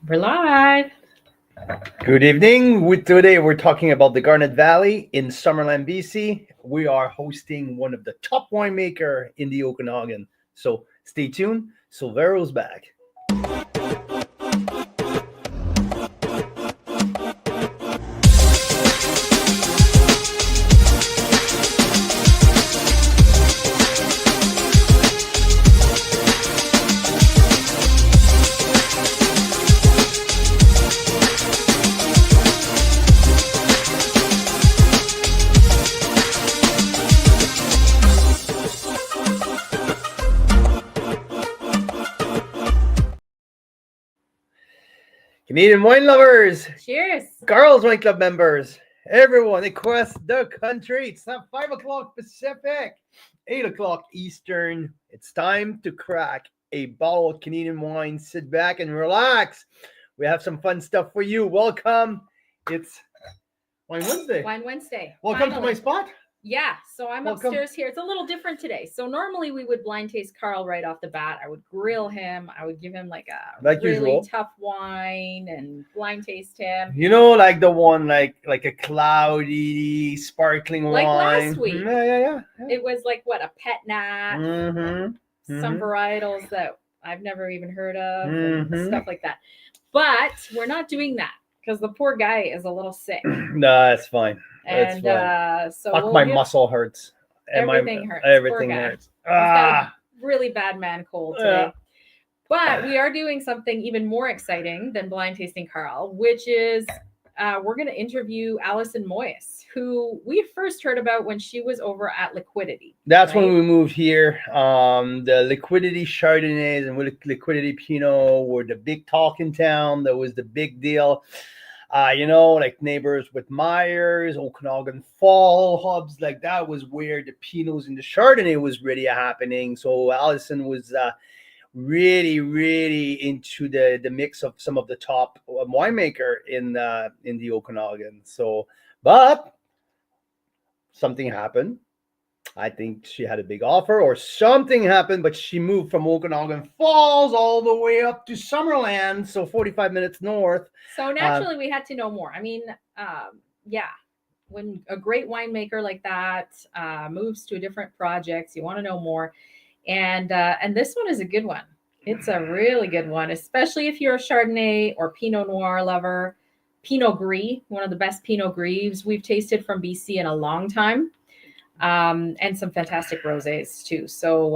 We're live. Good evening. Today we're talking about the Garnet Valley in Summerland, BC. We are hosting one of the top winemaker in the Okanagan. So stay tuned. Solvero's back. Canadian wine lovers, Cheers. Carl's Wine Club members, everyone across the country. It's now 5 o'clock Pacific, 8 o'clock Eastern. It's time to crack a bottle of Canadian wine. Sit back and relax. We have some fun stuff for you. Welcome. It's Wine Wednesday. Wine Wednesday. Welcome Finally. to my spot. Yeah, so I'm Welcome. upstairs here. It's a little different today. So normally we would blind taste Carl right off the bat. I would grill him. I would give him like a Like really usual. tough wine and blind taste him. You know, like the one, like a cloudy, sparkling Like wine. last week. Yeah. It was like what, a pet nat, Mm-hmm. some varietals that I've never even heard of, Mhm. and stuff like that. But we're not doing that because the poor guy is a little sick. No, that's fine. That's And fine. so Fuck, we'll my give- muscle hurts. And Everything hurts. Poor Everything guy. hurts. He's got Ah, a really bad man cold today. Yeah. But we are doing something even more exciting than blind tasting Carl, which is we're going to interview Alison Moyes, who we first heard about when she was over at Liquidity. that's when right? we moved here. The Liquidity Chardonnays and Liquidity Pinot were the big talk in town. That was the big deal. Like neighbors with Myers, Okanagan Fall hubs, like that was where the Pinots and the Chardonnay was really happening. So Allison was really, really into the mix of some of the top winemaker in the Okanagan. So, but something happened. I think she had a big offer or something happened, but she moved from Okanagan Falls all the way up to Summerland, so 45 minutes north. So naturally, we had to know more. I mean, when a great winemaker like that moves to a different project, you want to know more. And this one is a good one. It's a really good one, especially if you're a Chardonnay or Pinot Noir lover. Pinot Gris, one of the best Pinot Gris we've tasted from BC in a long time. And some fantastic rosés too. So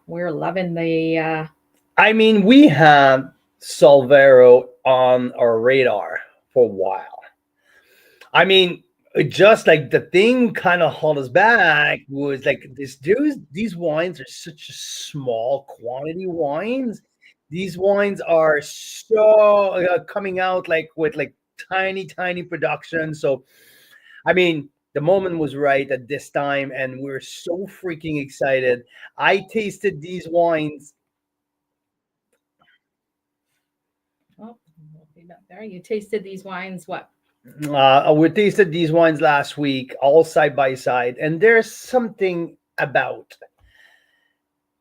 we're loving the I mean, we had Solvero on our radar for a while. I mean, just like the thing kind of held us back was like these wines are such a small quantity wines. These wines are so coming out like with like tiny production. So, I mean, the moment was right at this time, and we're so freaking excited. I tasted these wines. there. You tasted these wines, what? We tasted these wines last week, all side by side, and there's something about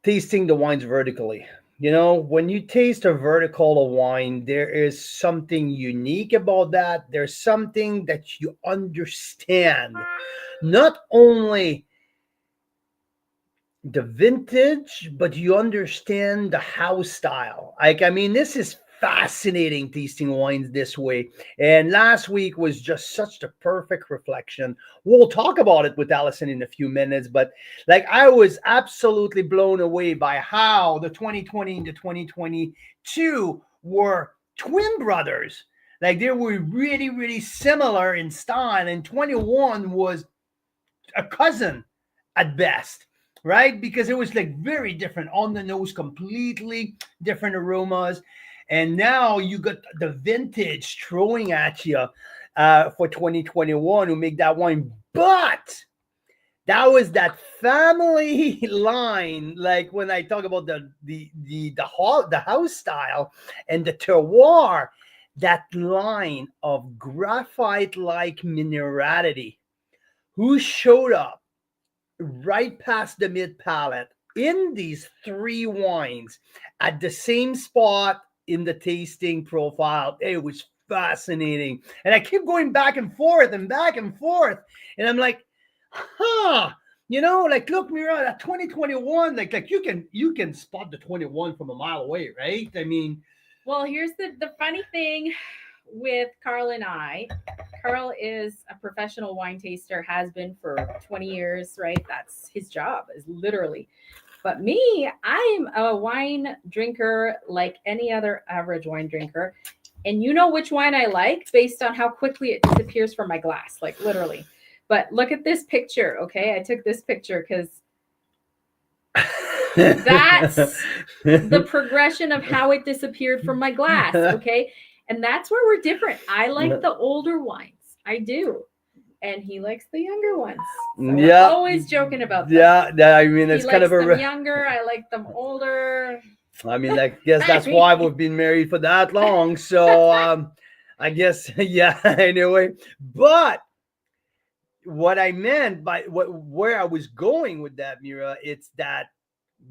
tasting the wines vertically. You know, when you taste a vertical wine, there is something unique about that. There's something that you understand, not only the vintage, but you understand the house style. Like, I mean, this is fascinating tasting wines this way. And last week was just such the perfect reflection. We'll talk about it with Alison in a few minutes, but like I was absolutely blown away by how the 2020 and the 2022 were twin brothers. Like they were really, really similar in style, and 21 was a cousin at best. Right? Because it was like very different on the nose, completely different aromas. And now you got the vintage throwing at you for 2021 who make that wine. But that was that family line. Like when I talk about the house style and the terroir, that line of graphite-like minerality who showed up right past the mid palate in these three wines at the same spot in the tasting profile. It was fascinating. And I keep going back and forth and back and forth. And I'm like, huh. You know, like, look, Mira, that 2021, like you can spot the 21 from a mile away, right? I mean, Well, here's the funny thing with Carl and I. Carl is a professional wine taster, has been for 20 years, right? That's his job, is literally. But me, I'm a wine drinker like any other average wine drinker. And you know which wine I like based on how quickly it disappears from my glass, like literally. But look at this picture, okay? I took this picture because that's the progression of how it disappeared from my glass, okay? And that's where we're different. I like the older wines. I do. And he likes the younger ones. So we're always joking about them. Yeah, I mean, it's he kind likes of them younger. I like them older. I mean, I guess that's why we've been married for that long. So I guess, yeah, anyway. But what I meant by where I was going with that, Mira, it's that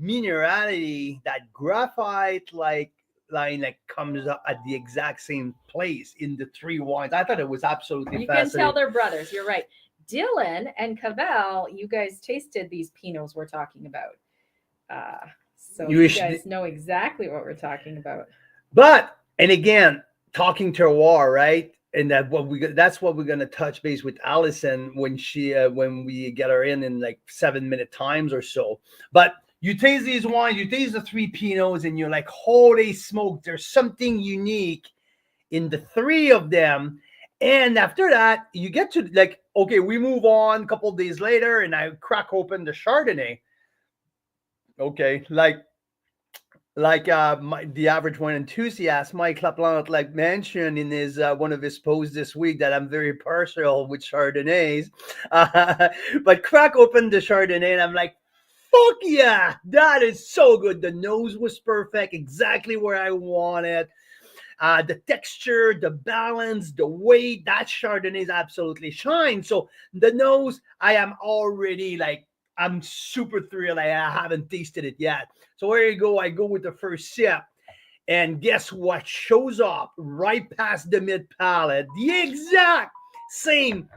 minerality, that graphite like line that comes up at the exact same place in the three wines. I thought it was absolutely You fascinating. can tell they're brothers. You're right. Dylan and Cavell, you guys tasted these Pinots we're talking about. So you guys know exactly what we're talking about. But, and again, talking terroir, right? And that's what we're going to touch base with Alison when we get her in like 7-minute times or so. But you taste these wines, you taste the three Pinots, and you're like, holy smoke, there's something unique in the three of them. And after that, you get to like, okay, we move on a couple of days later, and I crack open the Chardonnay. Okay, like the average wine enthusiast, Mike LaPlante, like mentioned in his one of his posts this week, that I'm very partial with Chardonnays. But crack open the Chardonnay, and I'm like, fuck yeah, that is so good. The nose was perfect, exactly where I wanted. The texture, the balance, the weight, that Chardonnay is absolutely shine. So the nose, I am already like, I'm super thrilled. I haven't tasted it yet. So there you go. I go with the first sip. And guess what shows up right past the mid palate? The exact same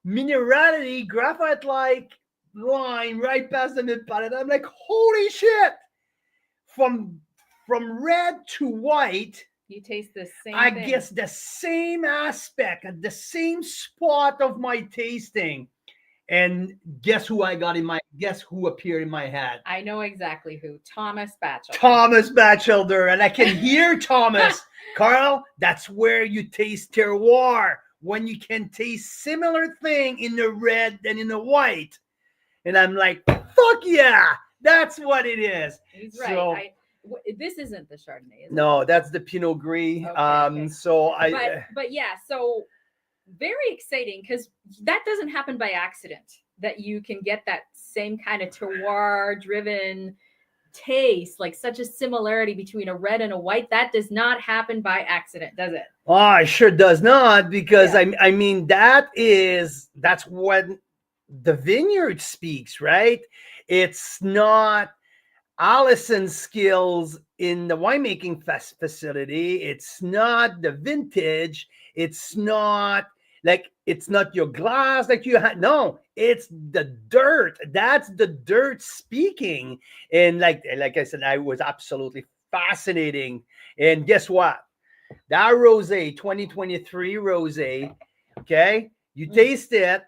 minerality, graphite-like line right past the mid palate. I'm like, holy shit! From red to white, you taste the same I thing. guess the same aspect at the same spot of my tasting. And guess who appeared in my head? I know exactly who. Thomas Batchelder. Thomas Batchelder. And I can hear Thomas. Carl, that's where you taste terroir. When you can taste similar thing in the red and in the white. And I'm like, fuck yeah, that's what it is. He's right. So, this isn't the Chardonnay, is it? No, that's the Pinot Gris. Okay. So but yeah, so very exciting, because that doesn't happen by accident, that you can get that same kind of terroir driven taste, like such a similarity between a red and a white. That does not happen by accident, does it? Oh, it sure does not, because I mean, that's when the vineyard speaks, right? It's not Alison's skills in the winemaking facility. It's not the vintage. It's not your glass like you had. No, it's the dirt. That's the dirt speaking. And like I said, I was absolutely fascinating. And guess what? That rosé, 2023 rosé, okay? You taste it.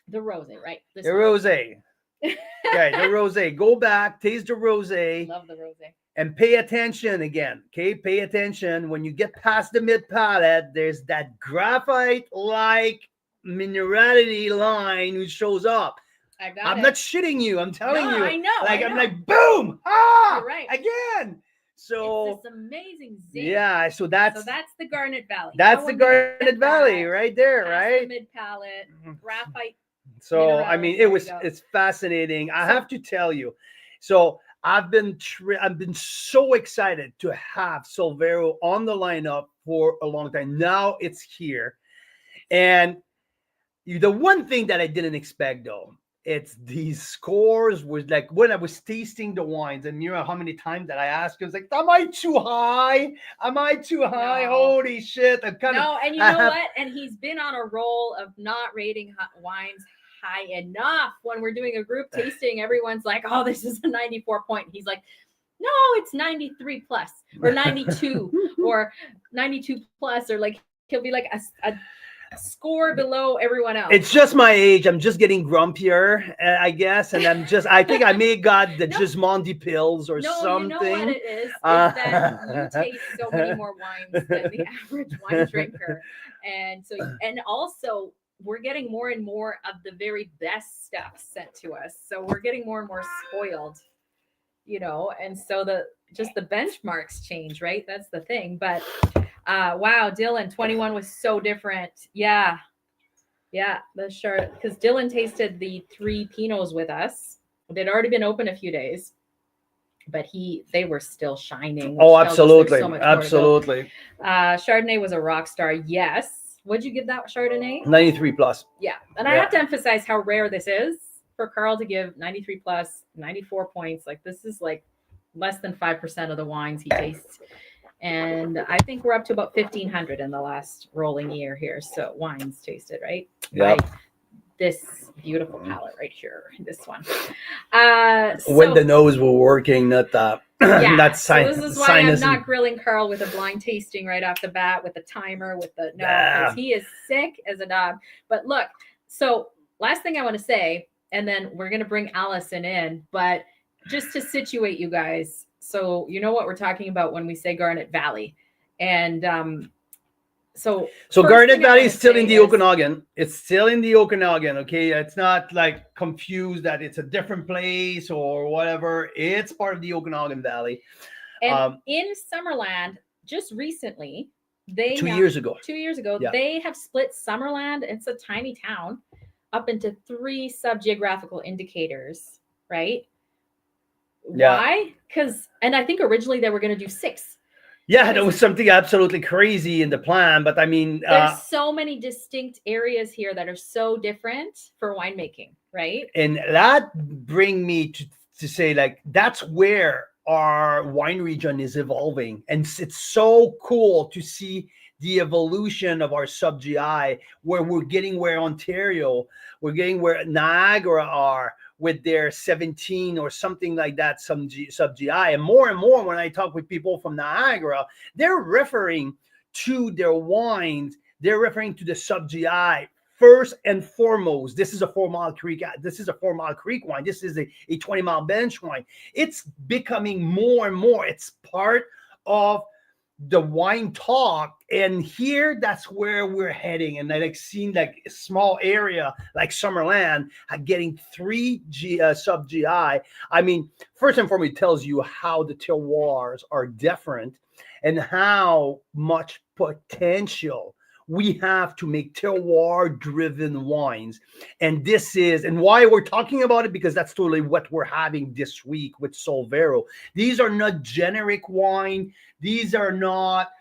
The rosé, right? The rosé. Okay, the rosé. Go back, taste the rosé. Love the rosé. And pay attention again, okay? Pay attention. When you get past the mid palate, there's that graphite-like minerality line which shows up. I'm not shitting you. I'm telling you. I know. I'm like, boom! Ah! You're right. Again. So it's this amazing zing. Yeah, so that's the Garnet Valley. That's the Garnet Valley right there, right? The mid palate, graphite. So I mean, it's fascinating. I have to tell you. So I've been so excited to have Solvero on the lineup for a long time. Now it's here, and the one thing that I didn't expect though it's these scores was like when I was tasting the wines, and Mira, how many times that I asked you, I was like, am I too high? Am I too high? No. Holy shit. I'm kind of, No, and you I know have, what? And he's been on a roll of not rating wines high enough. When we're doing a group tasting, everyone's like, oh, this is a 94 point. He's like, no, it's 93 plus or 92 or 92 plus, or like he'll be like a score below everyone else. It's just my age. I'm just getting grumpier, I guess. And I think I may have got the No. Gismondi pills or something. You know what it is that you taste so many more wines than the average wine drinker. And so, and also we're getting more and more of the very best stuff sent to us. So we're getting more and more spoiled, you know, and so the benchmarks change, right? That's the thing. But wow, Dylan, 21 was so different. Yeah, the sure, because Dylan tasted the 3 Pinots with us. They'd already been open a few days, but they were still shining. Oh, absolutely, absolutely. Chardonnay was a rock star. Yes. What'd you give that Chardonnay? 93 plus. Yeah, and I have to emphasize how rare this is for Carl to give 93 plus, 94 points. Like this is like less than 5% of the wines he tastes. And I think we're up to about 1,500 in the last rolling year here. So wines tasted, right? Yeah. Right. This beautiful palette right here, this one. When the nose were working, not that. Yeah. Not so this is why I'm not grilling Carl with a blind tasting right off the bat with a timer with the because he is sick as a dog. But look, so last thing I want to say, and then we're gonna bring Alison in, but just to situate you guys. So you know what we're talking about when we say Garnet Valley. And so Garnet Valley is still in the Okanagan. It's still in the Okanagan, okay? It's not like confused that it's a different place or whatever. It's part of the Okanagan Valley. And in Summerland, just recently, 2 years ago, they have split Summerland. It's a tiny town up into 3 subgeographical indicators, right? Yeah. Why? And I think originally they were going to do 6. Yeah, there was something absolutely crazy in the plan, but I mean, there's so many distinct areas here that are so different for winemaking, right? And that bring me to say, like, that's where our wine region is evolving, and it's so cool to see the evolution of our sub-GI, where we're getting where Ontario, we're getting where Niagara are with their 17 or something like that, some sub-GI. And more when I talk with people from Niagara, they're referring to their wines, they're referring to the sub-GI first and foremost. This is a 4 Mile Creek. This is a 4 Mile Creek wine. This is a 20 Mile Bench wine. It's becoming more and more. It's part of the wine talk, and here that's where we're heading. And I like seeing like a small area like Summerland getting 3 sub GI. I mean, first and foremost, it tells you how the terroirs are different and how much potential we have to make terroir driven wines. And this is, and why we're talking about it, because that's totally what we're having this week with Solvero. These are not generic wine. These are not,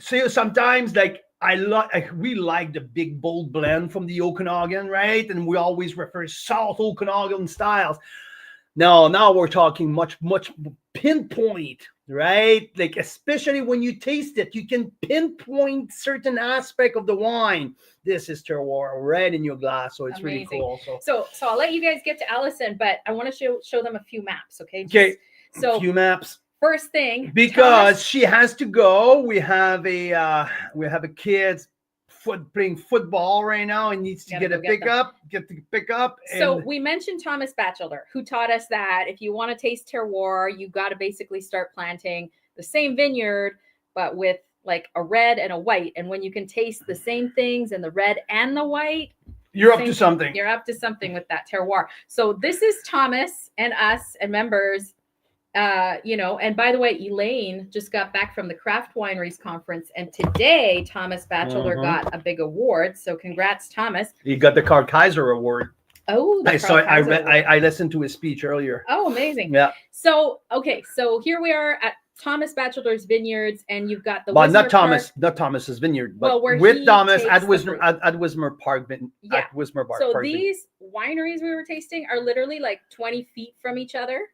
so sometimes like we like the big bold blend from the Okanagan, right? And we always refer South Okanagan styles. Now we're talking much pinpoint, right? Like, especially when you taste it, you can pinpoint certain aspect of the wine. This is terroir right in your glass, so it's amazing. Really cool. So I'll let you guys get to Alison, but I want to show them a few maps, okay? Okay. So a few maps. First thing, because she has to go. We have a kid playing football right now and needs to get the pickup. So we mentioned Thomas Batchelder, who taught us that if you want to taste terroir, you got to basically start planting the same vineyard, but with like a red and a white. And when you can taste the same things in the red and the white, you're up to something. You're up to something with that terroir. So this is Thomas and us and members. And by the way, Elaine just got back from the Craft Wineries Conference, and today Thomas Batchelder got a big award. So congrats, Thomas. He got the Carl Kaiser Award. Oh, I listened to his speech earlier. Oh, amazing. Yeah. So, okay. So here we are at Thomas Batchelor's vineyards, and you've got the Well, Wismer Park. not Thomas's vineyard, but Well, where with he Thomas takes at the Wismer fruit. at Wismer Park. Yeah. At Wismer Park. So Park these wineries we were tasting are literally like 20 feet from each other,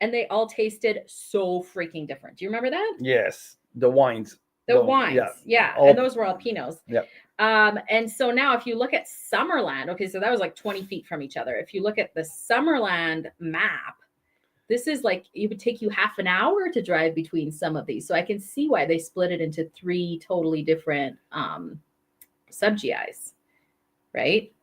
and they all tasted so freaking different. Do you remember that? Yes, the wines. The wines, yeah. All, And those were all Pinots. Yep. And so now if you look at Summerland, okay, so that was like 20 feet from each other. If you look at the Summerland map, this is like, it would take you half an hour to drive between some of these. So I can see why they split it into 3 totally different sub-GIs, right?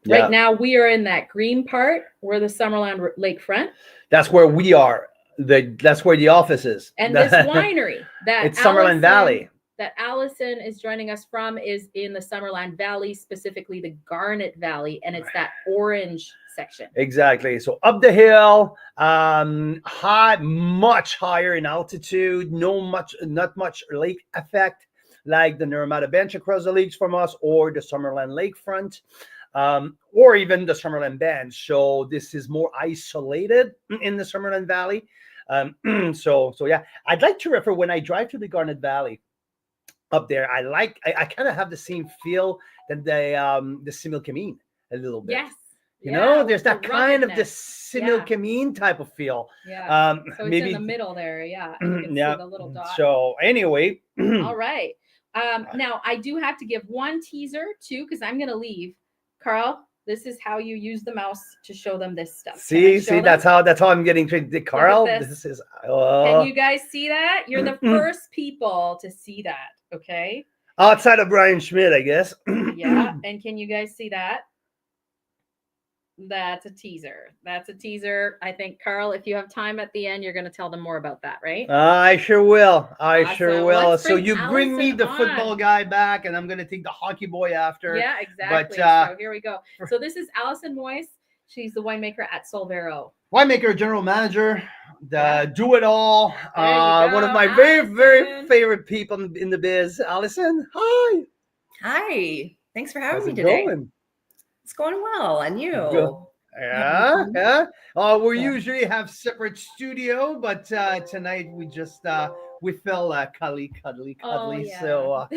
Yeah. Right now we are in that green part where the Summerland lakefront. That's where we are. That's where the office is. And this winery that it's Summerland Valley. That Alison is joining us from is in the Summerland Valley, specifically the Garnet Valley, and it's that orange section. Exactly. So up the hill, high, much higher in altitude, not much lake effect like the Naramata Bench across the lakes from us, or the Summerland lakefront, or even the Summerland Bench. So this is more isolated in the Summerland Valley. So yeah, I'd like to refer, when I drive to the Garnet Valley up there, I kind of have the same feel that the Similkameen a little bit. Yes. You know, there's the that kind of the ruggedness. Similkameen type of feel. Yeah. So it's maybe in the middle there. Yeah. And you can see the little dot. So anyway. All right. Now I do have to give one teaser too, because I'm going to leave. Carl, this is how you use the mouse to show them this stuff. See, that's how I'm getting trained. Carl, this is. Can you guys see that? You're the first people to see that. Okay. Outside of Brian Schmidt, I guess. Yeah. And can you guys see that? That's a teaser. That's a teaser. I think, Carl, if you have time at the end, you're going to tell them more about that, right? I sure will. I sure will. Let's So you bring Alison me the on. football guy back, and I'm going to take the hockey boy after. Yeah, exactly. But, so here we go. So this is Alison Moyes. She's the winemaker at Solvero. Winemaker, general manager, do it all. One of my Alison. very favorite people in the biz. Alison, hi. Hi. Thanks for having How's me it today. going? It's going well. And you? Good. Yeah. We usually have separate studio, but tonight we just we feel cuddly. Oh, yeah. So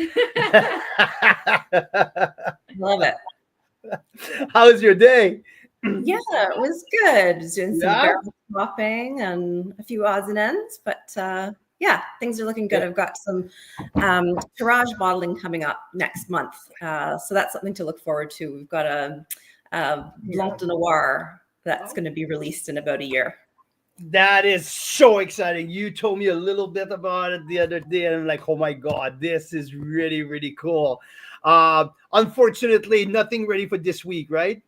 Love it. how's your day? Yeah, it was good. Just doing some Yeah? barrel swapping and a few odds and ends, but yeah, things are looking good. Yeah. I've got some Tirage bottling coming up next month, so that's something to look forward to. We've got a Blanc de Noir that's going to be released in about a year. That is so exciting. You told me a little bit about it the other day, and I'm like, oh my God, this is really cool. Unfortunately, nothing ready for this week, right?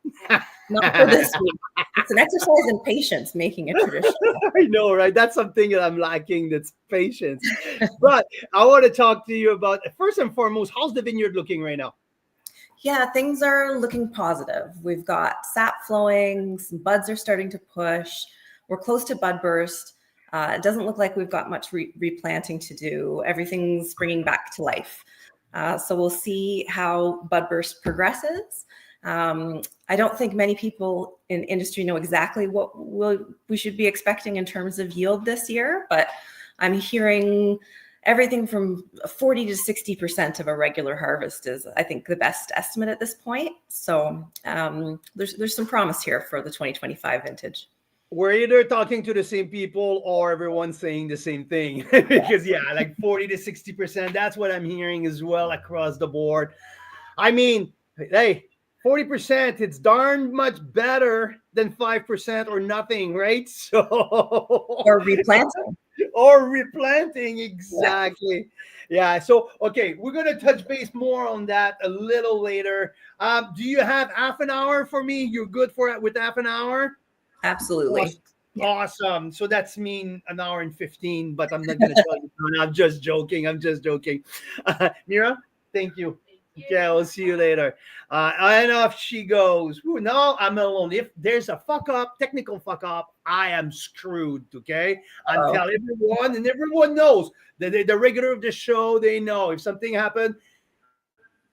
Not for this week. It's an exercise in patience making a tradition. I know, right? That's something that I'm lacking, that's patience. But I want to talk to you about, first and foremost, how's the vineyard looking right now? Yeah, things are looking positive. We've got sap flowing, some buds are starting to push. We're close to bud burst. It doesn't look like we've got much replanting to do. Everything's springing back to life. So we'll see how bud burst progresses. I don't think many people in industry know exactly what we should be expecting in terms of yield this year, but I'm hearing everything from 40 to 60% of a regular harvest is, I think, the best estimate at this point. So there's some promise here for the 2025 vintage. We're either talking to the same people or everyone's saying the same thing. Because yeah, like 40 to 60%, that's what I'm hearing as well across the board. I mean, hey, 40%, it's darn much better than 5% or nothing, right? So Or replanting. Or replanting, exactly. Yeah. So, okay, we're going to touch base more on that a little later. Do you have half an hour for me? You're good for it with half an hour? Absolutely. Awesome. So that's mean an hour and 15, but I'm not going to tell you. No, I'm just joking. Mira, thank you. Okay, I'll see you later. I know if she goes, no, I'm alone. If there's a technical fuck up, I am screwed. Okay, I'll tell everyone, and everyone knows that the regular of the show. They know if something happened,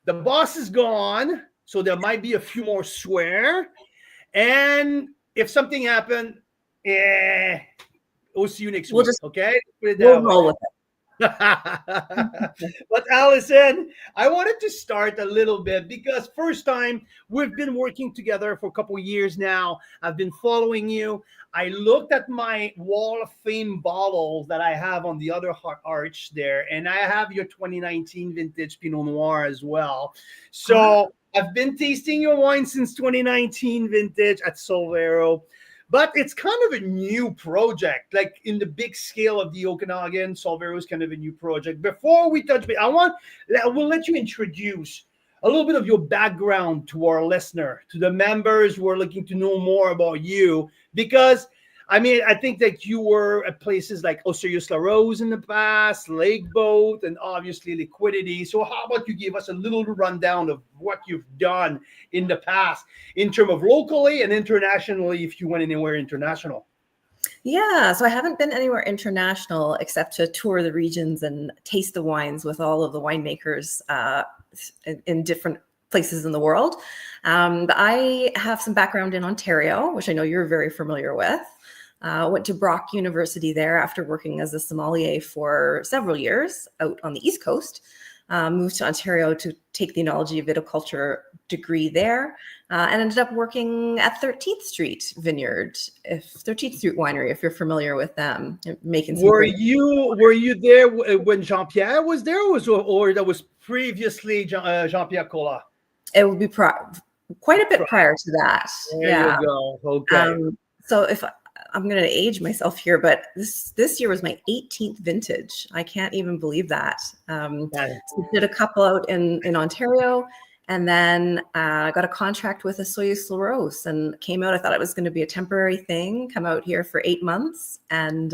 the boss is gone, so there might be a few more swear, and if something happened, We'll see you next We'll week. just Okay, put it we'll that way. roll with it. But Alison, I wanted to start a little bit because first time we've been working together for a couple of years now. I've been following you. I looked at my wall of fame bottles that I have on the other arch there, and I have your 2019 vintage Pinot Noir as well. So I've been tasting your wine since 2019 vintage at Solvero. But it's kind of a new project, like in the big scale of the Okanagan. Solvero is kind of a new project. Before we touch base, we'll let you introduce a little bit of your background to our listener, to the members who are looking to know more about you. Because I mean, I think that you were at places like Osiris La Rose in the past, Lake Boat, and obviously Liquidity. So how about you give us a little rundown of what you've done in the past in terms of locally and internationally, if you went anywhere international? Yeah, so I haven't been anywhere international except to tour the regions and taste the wines with all of the winemakers in different places in the world. But I have some background in Ontario, which I know you're very familiar with. Went to Brock University there after working as a sommelier for several years out on the East Coast. Moved to Ontario to take the enology of viticulture degree there, and ended up working at 13th Street Vineyard, 13th Street Winery, if you're familiar with them, making some Were you there when Jean-Pierre was there, or that was previously Jean-Pierre Collat? It would be quite a bit prior to that. There you go. Okay. So if I'm going to age myself here, but this year was my 18th vintage. I can't even believe that. So did a couple out in Ontario, and then got a contract with Solvero La Rose and came out. I thought it was going to be a temporary thing, come out here for 8 months. And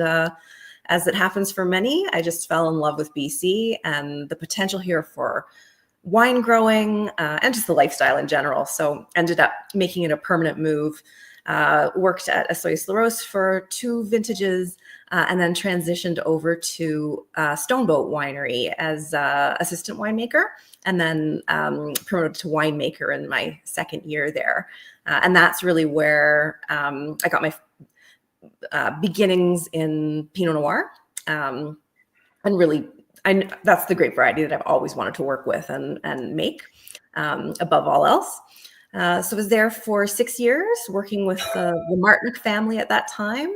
as it happens for many, I just fell in love with BC and the potential here for wine growing and just the lifestyle in general. So ended up making it a permanent move. Worked at Solvero La Rose for 2 vintages, and then transitioned over to Stoneboat Winery as assistant winemaker, and then promoted to winemaker in my second year there. And that's really where I got my beginnings in Pinot Noir, and really, that's the grape variety that I've always wanted to work with and make above all else. So I was there for 6 years working with the Martinic family at that time,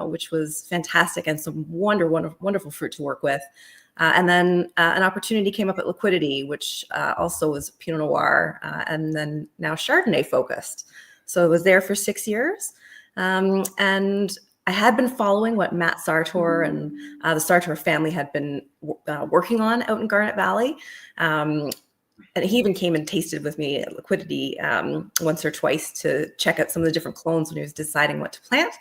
which was fantastic and some wonderful fruit to work with. And then an opportunity came up at Liquidity, which also was Pinot Noir, and then now Chardonnay focused. So I was there for 6 years. And I had been following what Matt Sartor and the Sartor family had been working on out in Garnet Valley. And he even came and tasted with me at Liquidity once or twice to check out some of the different clones when he was deciding what to plant.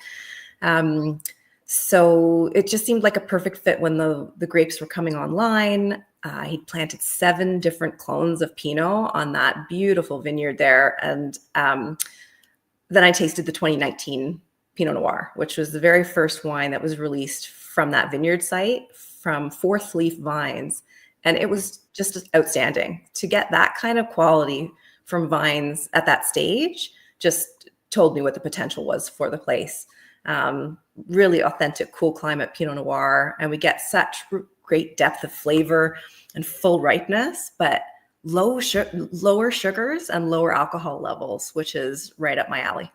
So it just seemed like a perfect fit when the grapes were coming online. He'd planted 7 different clones of Pinot on that beautiful vineyard there. And then I tasted the 2019 Pinot Noir, which was the very first wine that was released from that vineyard site from 4th leaf vines. And it was just outstanding. To get that kind of quality from vines at that stage just told me what the potential was for the place. Really authentic, cool climate Pinot Noir. And we get such great depth of flavor and full ripeness, but lower sugars and lower alcohol levels, which is right up my alley.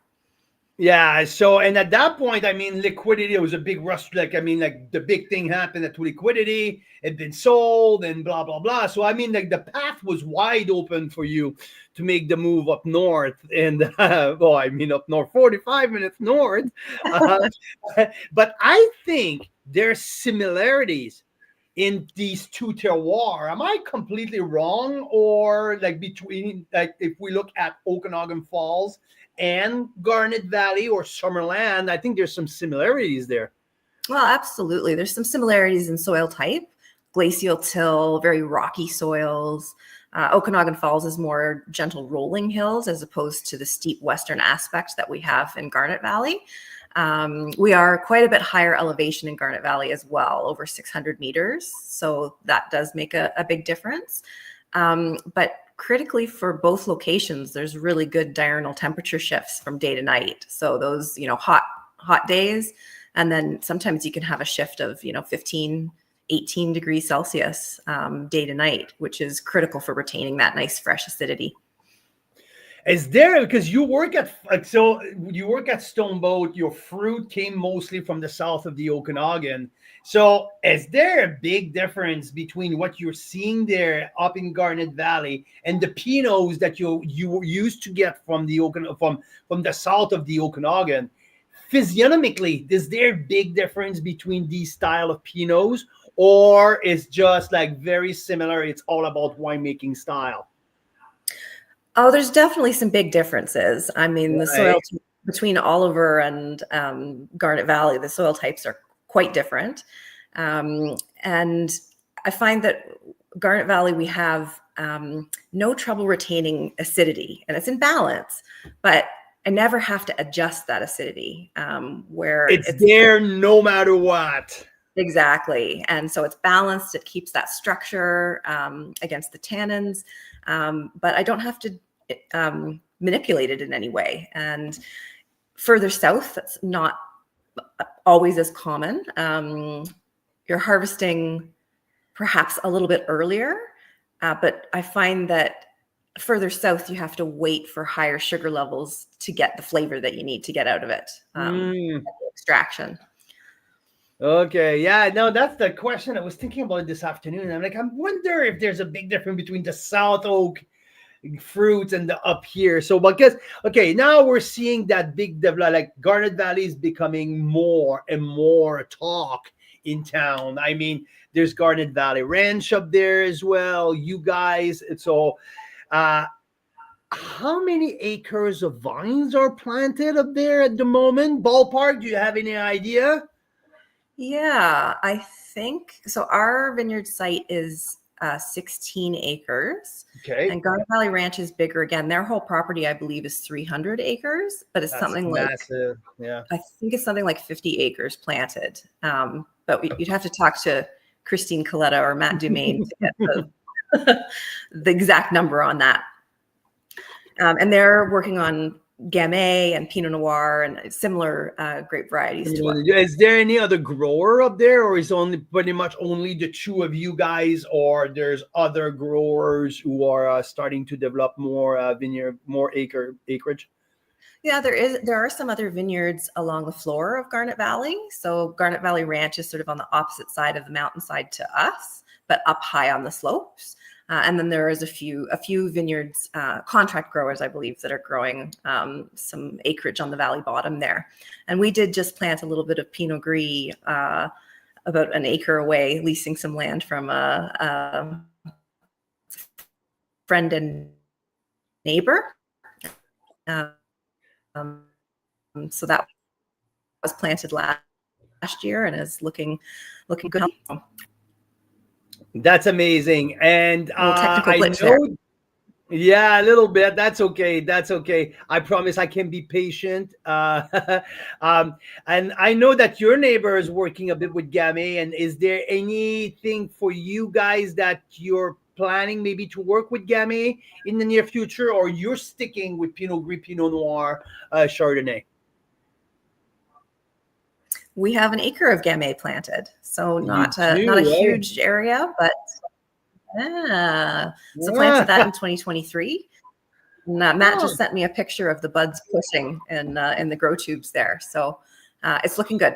Yeah. So, and at that point, I mean, Liquidity, it was a big rush. Like the big thing happened at Liquidity, it'd been sold and blah, blah, blah. So, I mean, like the path was wide open for you to make the move up north and, up north, 45 minutes north. But I think there's similarities in these 2 terroirs. Am I completely wrong? Or like between, like if we look at Okanagan Falls and Garnet Valley or Summerland, I think there's some similarities there. Well, absolutely. There's some similarities in soil type, glacial till, very rocky soils. Okanagan Falls is more gentle rolling hills as opposed to the steep western aspect that we have in Garnet Valley. We are quite a bit higher elevation in Garnet Valley as well, over 600 meters. So that does make a big difference. But critically for both locations, there's really good diurnal temperature shifts from day to night. So those, hot days, And then sometimes you can have a shift of, 15, 18 degrees Celsius day to night, which is critical for retaining that nice fresh acidity. Is there, because you work at Stoneboat, your fruit came mostly from the south of the Okanagan. So is there a big difference between what you're seeing there up in Garnet Valley and the Pinots that you used to get from the from the south of the Okanagan? Physiognomically, is there a big difference between these style of Pinots, or is just like very similar? It's all about winemaking style. Oh, there's definitely some big differences. I mean, the soil between Oliver and Garnet Valley, the soil types are quite different. And I find that Garnet Valley, we have no trouble retaining acidity, and it's in balance, but I never have to adjust that acidity where it's there no matter what. Exactly. And so it's balanced. It keeps that structure against the tannins, but I don't have to manipulate it in any way. And further south, that's not always as common. You're harvesting perhaps a little bit earlier, but I find that further south, you have to wait for higher sugar levels to get the flavor that you need to get out of it, extraction. Okay, yeah, no, that's the question I was thinking about this afternoon. I'm like, I wonder if there's a big difference between the South Oak fruits and the up here. So because okay, now we're seeing that big develop, like Garnet Valley is becoming more and more talk in town. I mean, there's Garnet Valley Ranch up there as well, you guys. So how many acres of vines are planted up there at the moment? Ballpark, do you have any idea? Yeah, I think so. Our vineyard site is 16 acres. Okay. And Garnet Valley Ranch is bigger again. Their whole property, I believe, is 300 acres, but it's something massive. Yeah. I think it's something like 50 acres planted. But you'd have to talk to Christine Coletta or Matt Dumaine to get the exact number on that. And they're working on Gamay and Pinot Noir and similar grape varieties to us. Is there any other grower up there, or is only pretty much only the two of you guys, or there's other growers who are starting to develop more vineyard, more acreage? Yeah, there are some other vineyards along the floor of Garnet Valley. So Garnet Valley Ranch is sort of on the opposite side of the mountainside to us, but up high on the slopes. And then there is a few vineyards, contract growers, I believe, that are growing some acreage on the valley bottom there. And we did just plant a little bit of Pinot Gris about an acre away, leasing some land from a friend and neighbor. So that was planted last year and is looking good. That's amazing. And I know, there. Yeah, a little bit. That's okay. That's okay. I promise I can be patient. And I know that your neighbor is working a bit with Gamay. And is there anything for you guys that you're planning maybe to work with Gamay in the near future, or you're sticking with Pinot Gris, Pinot Noir, Chardonnay? We have an acre of Gamay planted, so not a huge area, but planted that in 2023. And, Matt just sent me a picture of the buds pushing in the grow tubes there, so it's looking good.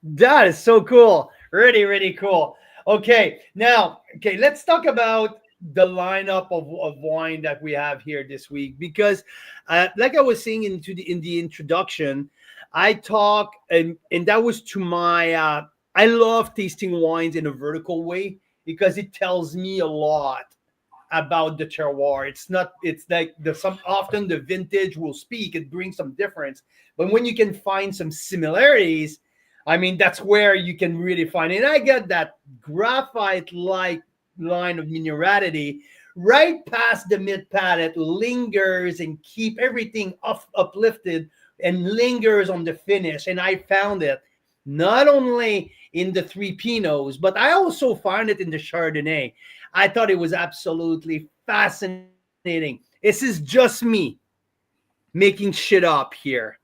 That is so cool. Really, really cool. Okay, let's talk about the lineup of wine that we have here this week, because like I was saying in the introduction, I talk, and that was to my, I love tasting wines in a vertical way because it tells me a lot about the terroir. It's like often the vintage will speak, it brings some difference. But when you can find some similarities, I mean, that's where you can really find it. And I get that graphite-like line of minerality right past the mid-palate, lingers and keep everything uplifted and lingers on the finish. And I found it not only in the three Pinots, but I also found it in the Chardonnay. I thought it was absolutely fascinating. This is just me making shit up here.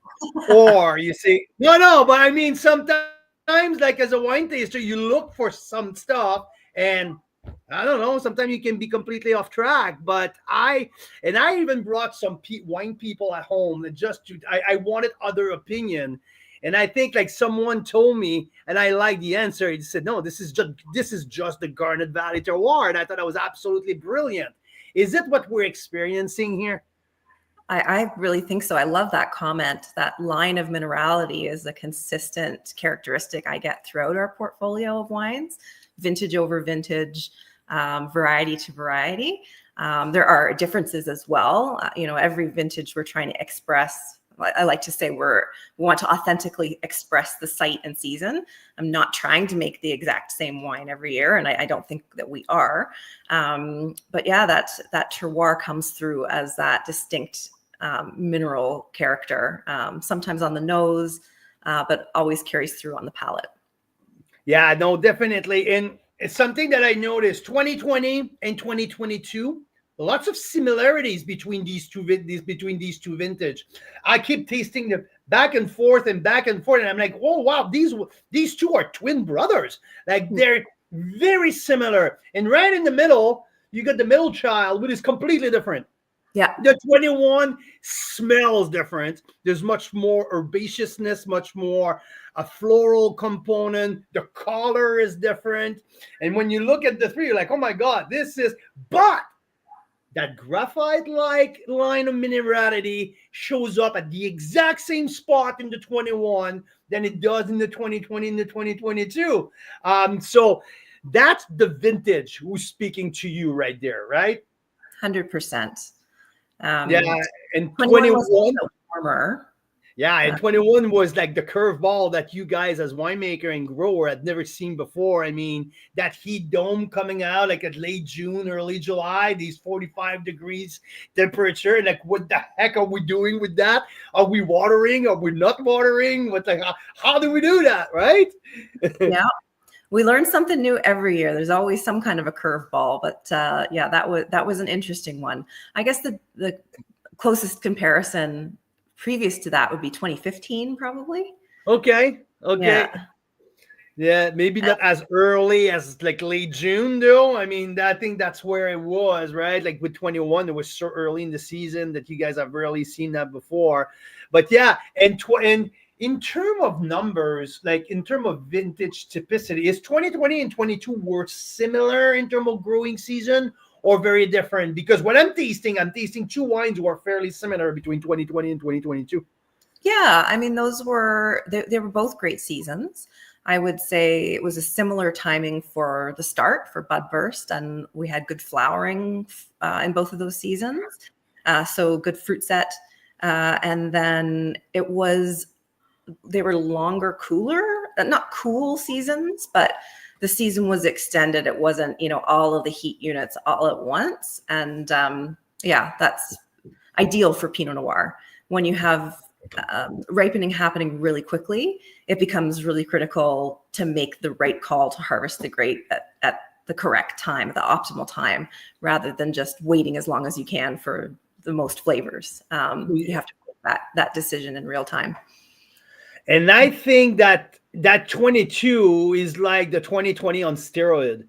Or you see, no, but I mean, sometimes, like as a wine taster, you look for some stuff, and I don't know, sometimes you can be completely off track. But I even brought some wine people at home that I wanted other opinion. And I think like someone told me, and I liked the answer. He said, "No, this is just the Garnet Valley terroir." And I thought that was absolutely brilliant. Is it what we're experiencing here? I really think so. I love that comment. That line of minerality is a consistent characteristic I get throughout our portfolio of wines, vintage over vintage, variety to variety. There are differences as well. Every vintage we're trying to express. I like to say we want to authentically express the site and season. I'm not trying to make the exact same wine every year, and I don't think that we are. But yeah, that terroir comes through as that distinct mineral character, sometimes on the nose, but always carries through on the palate. Yeah, no, definitely. And it's something that I noticed 2020 and 2022, lots of similarities between these two vintage. I keep tasting them back and forth and back and forth, and I'm like, oh wow, these two are twin brothers. Like they're very similar. And right in the middle, you got the middle child, which is completely different. Yeah. The 21 smells different. There's much more herbaceousness, much more a floral component. The color is different. And when you look at the three, you're like, oh my God, but that graphite-like line of minerality shows up at the exact same spot in the 21 than it does in the 2020 and the 2022. So that's the vintage who's speaking to you right there, right? 100%. Yeah, and 21 21. was also warmer. Yeah, and 21 was like the curveball that you guys as winemaker and grower had never seen before. I mean, that heat dome coming out like at late June, early July, these 45 degrees temperature. And like, what the heck are we doing with that? Are we watering? Are we not watering? How do we do that, right? Yeah. We learn something new every year. There's always some kind of a curveball, but yeah, that was an interesting one. I guess the closest comparison previous to that would be 2015, probably. Okay. Yeah, maybe not as early as like late June, though. I mean, I think that's where it was, right? Like with 21, it was so early in the season that you guys have rarely seen that before. But yeah, and in terms of numbers, like in terms of vintage typicity, is 2020 and 22 were similar in terms of growing season or very different? Because when I'm tasting two wines who are fairly similar between 2020 and 2022. Yeah, I mean, they were both great seasons. I would say it was a similar timing for the start for bud burst, and we had good flowering in both of those seasons. So good fruit set. And then they were longer, cooler, not cool seasons, but the season was extended. It wasn't, all of the heat units all at once. And yeah, that's ideal for Pinot Noir. When you have ripening happening really quickly, it becomes really critical to make the right call to harvest the grape at the correct time, the optimal time, rather than just waiting as long as you can for the most flavors. You have to make that decision in real time. And I think that 22 is like the 2020 on steroid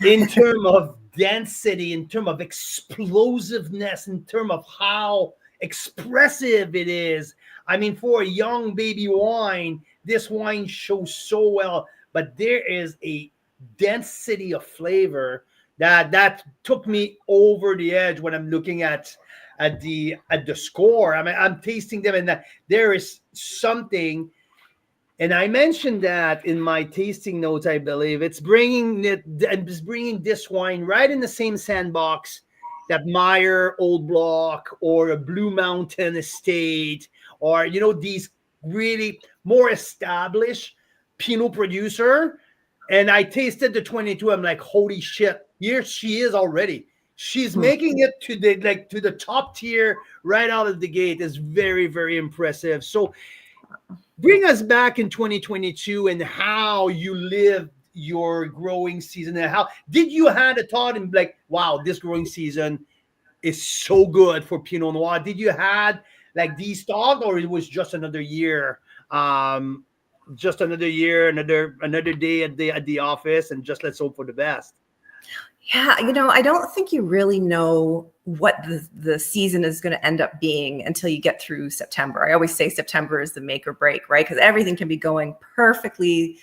in terms of density, in terms of explosiveness, in terms of how expressive it is. I mean, for a young baby wine, this wine shows so well, but there is a density of flavor that took me over the edge when I'm looking at the score. I mean, I'm tasting them, and that there is something. And I mentioned that in my tasting notes, I believe it's bringing this wine right in the same sandbox that Meyer Old Block or a Blue Mountain Estate or, these really more established Pinot producer. And I tasted the 22. I'm like, holy shit, here she is already. She's making it to the top tier right out of the gate. Is very, very impressive. So bring us back in 2022 and how you lived your growing season, and how did you had a thought and like, wow, this growing season is so good for Pinot Noir? Did you had like destocked, or it was just another year, another day at the office, and just let's hope for the best. Yeah, I don't think you really know what the season is going to end up being until you get through September. I always say September is the make or break, right? Because everything can be going perfectly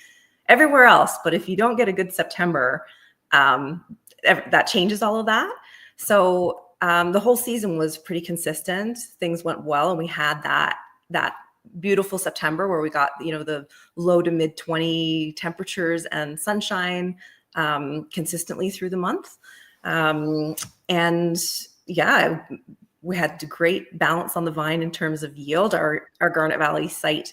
everywhere else, but if you don't get a good September, that changes all of that. So the whole season was pretty consistent. Things went well, and we had that beautiful September where we got the low to mid 20 temperatures and sunshine consistently through the month. And yeah, we had great balance on the vine in terms of yield. Our Garnet Valley site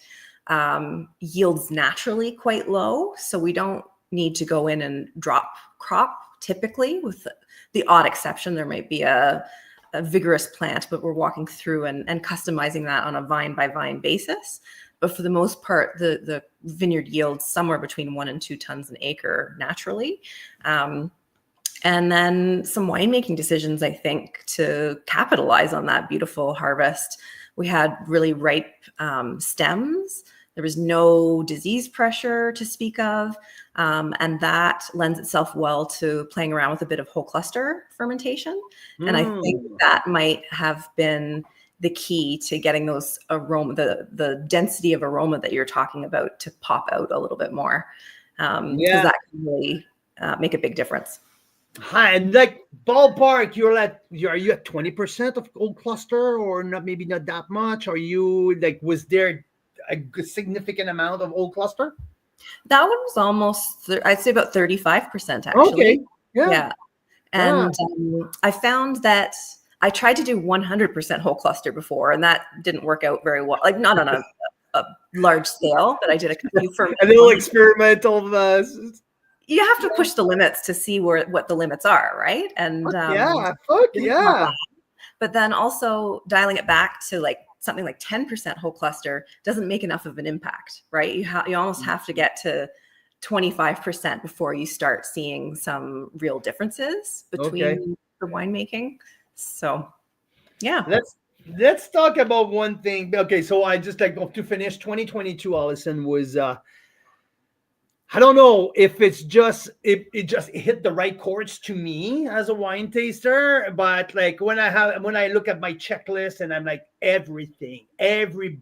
yields naturally quite low, so we don't need to go in and drop crop typically, with the odd exception. There might be a vigorous plant, but we're walking through and customizing that on a vine by vine basis. But for the most part, the vineyard yields somewhere between 1 and 2 tons an acre naturally. And then some winemaking decisions, I think, to capitalize on that beautiful harvest. We had really ripe stems. There was no disease pressure to speak of. And that lends itself well to playing around with a bit of whole cluster fermentation. And I think that might have been the key to getting those aroma, the density of aroma that you're talking about, to pop out a little bit more. Because that can really make a big difference. Hi, and like ballpark, are you at 20% of old cluster, or not? Maybe not that much. Are you like, was there a significant amount of old cluster? That one was almost, I'd say about 35% actually. Okay. Yeah. And I found that I tried to do 100% whole cluster before, and that didn't work out very well. Like, not on a large scale, but I did a few for a little experimental. You have to push the limits to see what the limits are, right? And yeah. But then also dialing it back to like something like 10% whole cluster doesn't make enough of an impact, right? You almost have to get to 25% before you start seeing some real differences between the winemaking. So, yeah. Let's talk about one thing. Okay, so I just like to finish 2022. Alison, was I don't know if it just hit the right chords to me as a wine taster, but like when I look at my checklist and I'm like, every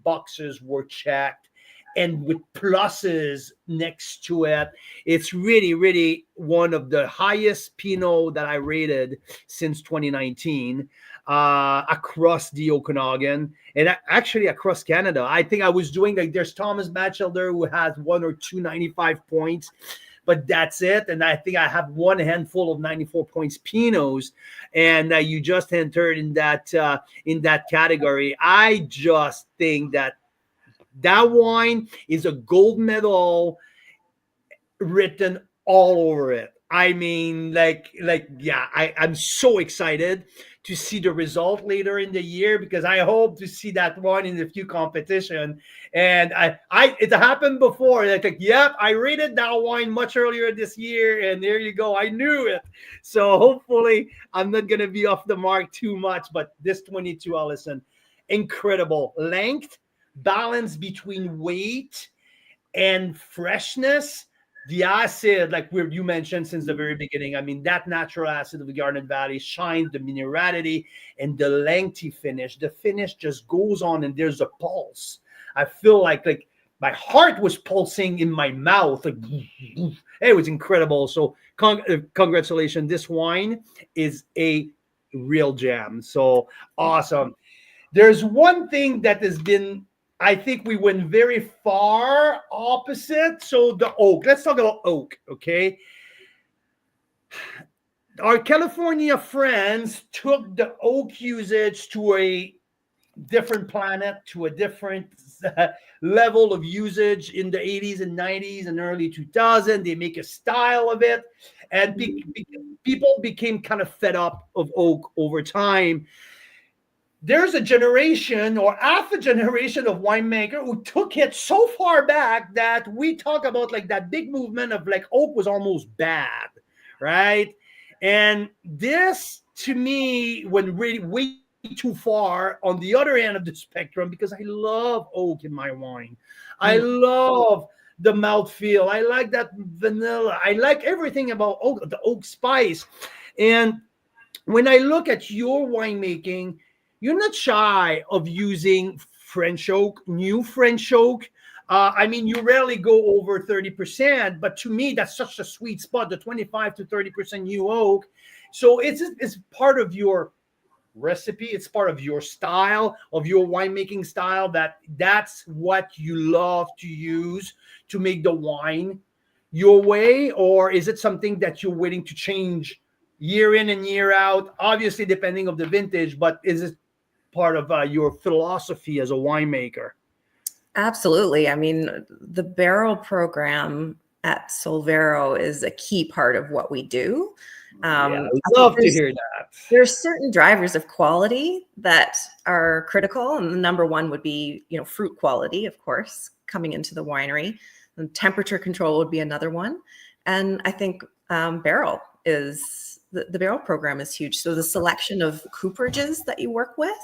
boxes were checked, and with pluses next to it. It's really, really one of the highest Pinot that I rated since 2019 across the Okanagan, and actually across Canada. I think I was doing like, there's Thomas Batchelder who has 1 or 2 95 points, but that's it. And I think I have one handful of 94 points Pinots, and you just entered in that category. I just think that wine is a gold medal written all over it. I mean, yeah, I'm so excited to see the result later in the year, because I hope to see that one in a few competition. And it happened before. Like, yep, I rated that wine much earlier this year, and there you go. I knew it. So hopefully I'm not gonna be off the mark too much. But this 22, Alison, incredible length, balance between weight and freshness. The acid, like you mentioned since the very beginning, I mean, that natural acid of the Garnet Valley shines, the minerality and the lengthy finish. The finish just goes on, and there's a pulse. I feel like my heart was pulsing in my mouth. Like, it was incredible. So congratulations. This wine is a real jam. So awesome. There's one thing that has been, I think we went very far opposite. So the oak, let's talk about oak, okay? Our California friends took the oak usage to a different planet, to a different level of usage in the 80s and 90s and early 2000s. They make a style of it, and people became kind of fed up of oak over time. There's a generation or half a generation of winemaker who took it so far back that we talk about like that big movement of like oak was almost bad, right? And this, to me, when really way too far on the other end of the spectrum because I love oak in my wine. I Mm. love the mouthfeel. I like that vanilla. I like everything about oak, the oak spice. And when I look at your winemaking, you're not shy of using French oak, new French oak. I mean, you rarely go over 30%, but to me, that's such a sweet spot, the 25 to 30% new oak. So it's part of your recipe. It's part of your style, of your winemaking style, that's what you love to use to make the wine your way, or is it something that you're willing to change year in and year out, obviously depending of the vintage, but is it part of your philosophy as a winemaker? Absolutely. I mean, the barrel program at Solvero is a key part of what we do. Yeah, I I think love to hear that. there's certain drivers of quality that are critical, and the number one would be, fruit quality, of course, coming into the winery. And temperature control would be another one, and I think barrel is the barrel program is huge. So the selection of cooperages that you work with,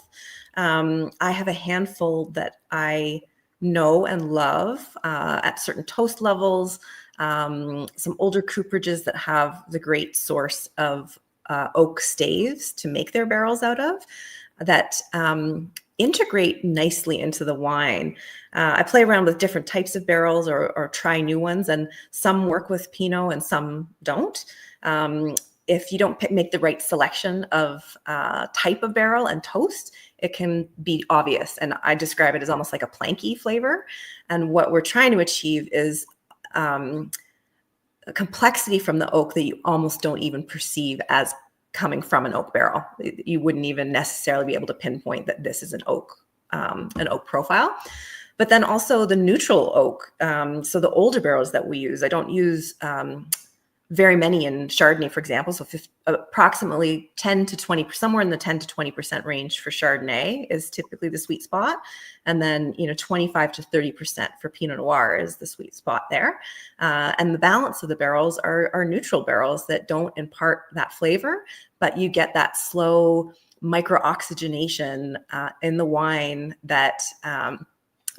I have a handful that I know and love at certain toast levels. Some older cooperages that have the great source of oak staves to make their barrels out of that integrate nicely into the wine. I play around with different types of barrels or try new ones, and some work with Pinot and some don't. If you don't make the right selection of type of barrel and toast, it can be obvious. And I describe it as almost like a planky flavor. And what we're trying to achieve is a complexity from the oak that you almost don't even perceive as coming from an oak barrel. You wouldn't even necessarily be able to pinpoint that this is an oak profile. But then also the neutral oak. So the older barrels that we use, I don't use very many in Chardonnay, for example. So approximately 10 to 20, somewhere in the 10 to 20% range for Chardonnay is typically the sweet spot. And then, 25 to 30% for Pinot Noir is the sweet spot there. And the balance of the barrels are neutral barrels that don't impart that flavor, but you get that slow micro-oxygenation in the wine that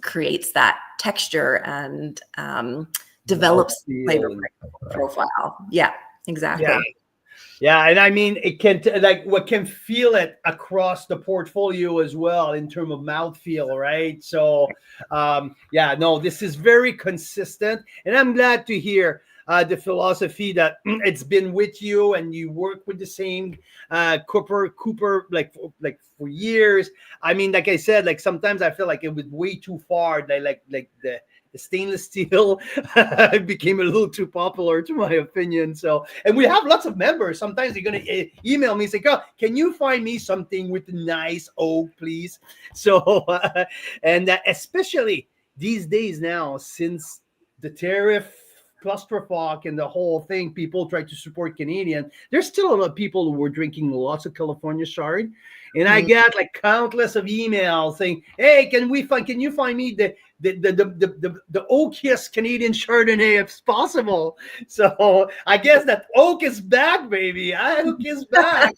creates that texture and develops flavor profile. Yeah, exactly. Yeah, and I mean, it can what can feel it across the portfolio as well in terms of mouthfeel, right? So, this is very consistent, and I'm glad to hear the philosophy that it's been with you, and you work with the same Cooper like for years. I mean, like I said, like sometimes I feel like it was way too far. Like the stainless steel became a little too popular, to my opinion. So, and we have lots of members. Sometimes they're going to email me, say, "Oh, can you find me something with nice oak, please?" So, and especially these days now, since the tariff clusterfuck and the whole thing, people try to support Canadian. There's still a lot of people who are drinking lots of California Chard, and I get like countless of emails saying, "Hey, can you find me the oakiest Canadian Chardonnay if possible?" So I guess that oak is back, baby. Oak is back.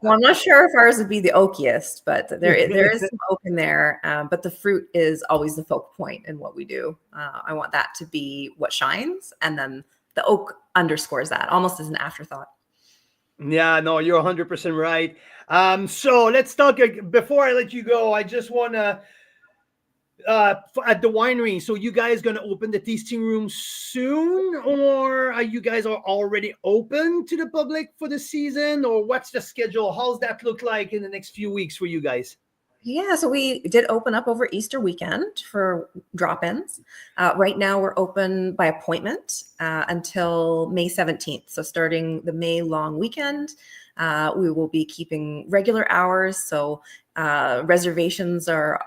Well, I'm not sure if ours would be the oakiest, but there is some oak in there. But the fruit is always the focal point in what we do. I want that to be what shines, and then the oak underscores that, almost as an afterthought. Yeah, no, you're 100% right. So let's talk. Before I let you go, I just want to at the winery. So you guys going to open the tasting room soon, or are you guys already open to the public for the season, or what's the schedule? How's that look like in the next few weeks for you guys? Yeah, so we did open up over Easter weekend for drop-ins. Right now we're open by appointment until May 17th. So starting the May long weekend, we will be keeping regular hours. So reservations are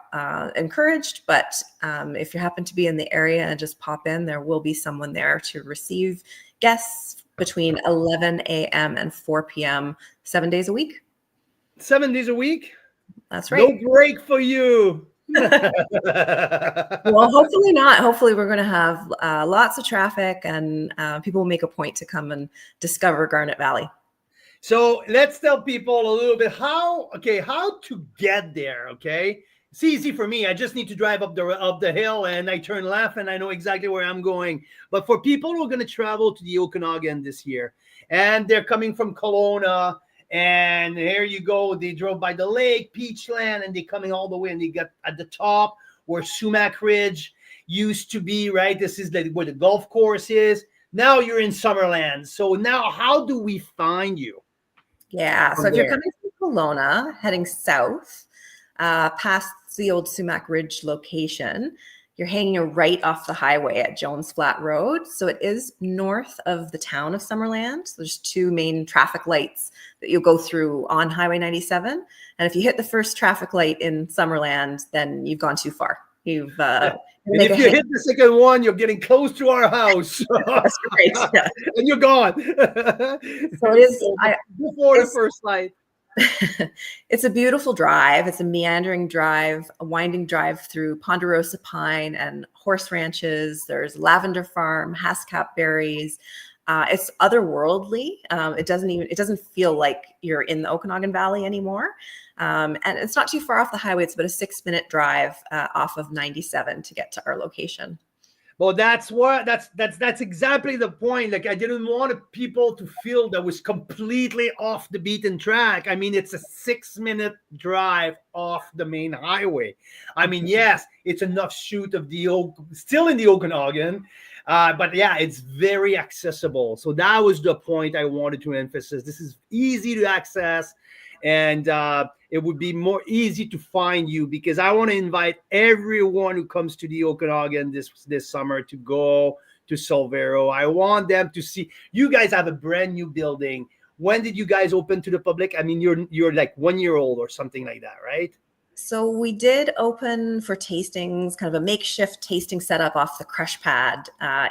encouraged, but if you happen to be in the area and just pop in, there will be someone there to receive guests between 11 a.m. and 4 p.m. 7 days a week. 7 days a week? That's right. No break for you. Well, hopefully not. Hopefully we're going to have lots of traffic, and people will make a point to come and discover Garnet Valley. So let's tell people a little bit how to get there. Okay, it's easy for me. I just need to drive up the hill and I turn left and I know exactly where I'm going. But for people who are going to travel to the Okanagan this year and they're coming from Kelowna, and here you go, they drove by the lake, Peachland, and they're coming all the way and they got at the top where Sumac Ridge used to be, right? This is where the golf course is. Now you're in Summerland. So now how do we find you? Yeah. So From if you're there. coming from Kelowna, heading south, past the old Sumac Ridge location, you're hanging a right off the highway at Jones Flat Road. So it is north of the town of Summerland. So there's two main traffic lights that you'll go through on Highway 97. And if you hit the first traffic light in Summerland, then you've gone too far. You've And if you hit the second one, you're getting close to our house. That's right. Yeah. And you're gone. So it is before the first light. It's a beautiful drive. It's a meandering drive, a winding drive through Ponderosa pine and horse ranches. There's lavender farm, Haskap berries. It's otherworldly. It doesn't feel like you're in the Okanagan Valley anymore. And it's not too far off the highway. It's about a 6-minute drive off of 97 to get to our location. Well, that's exactly the point. Like, I didn't want people to feel that was completely off the beaten track. I mean, it's a 6-minute drive off the main highway. I mean, yes, it's enough shoot of still in the Okanagan, but yeah, it's very accessible. So that was the point I wanted to emphasize. This is easy to access, and it would be more easy to find you, because I want to invite everyone who comes to the Okanagan this summer to go to Solvero. I want them to see. You guys have a brand new building. When did you guys open to the public? I mean, you're like 1 year old or something like that, right? So we did open for tastings, kind of a makeshift tasting setup off the crush pad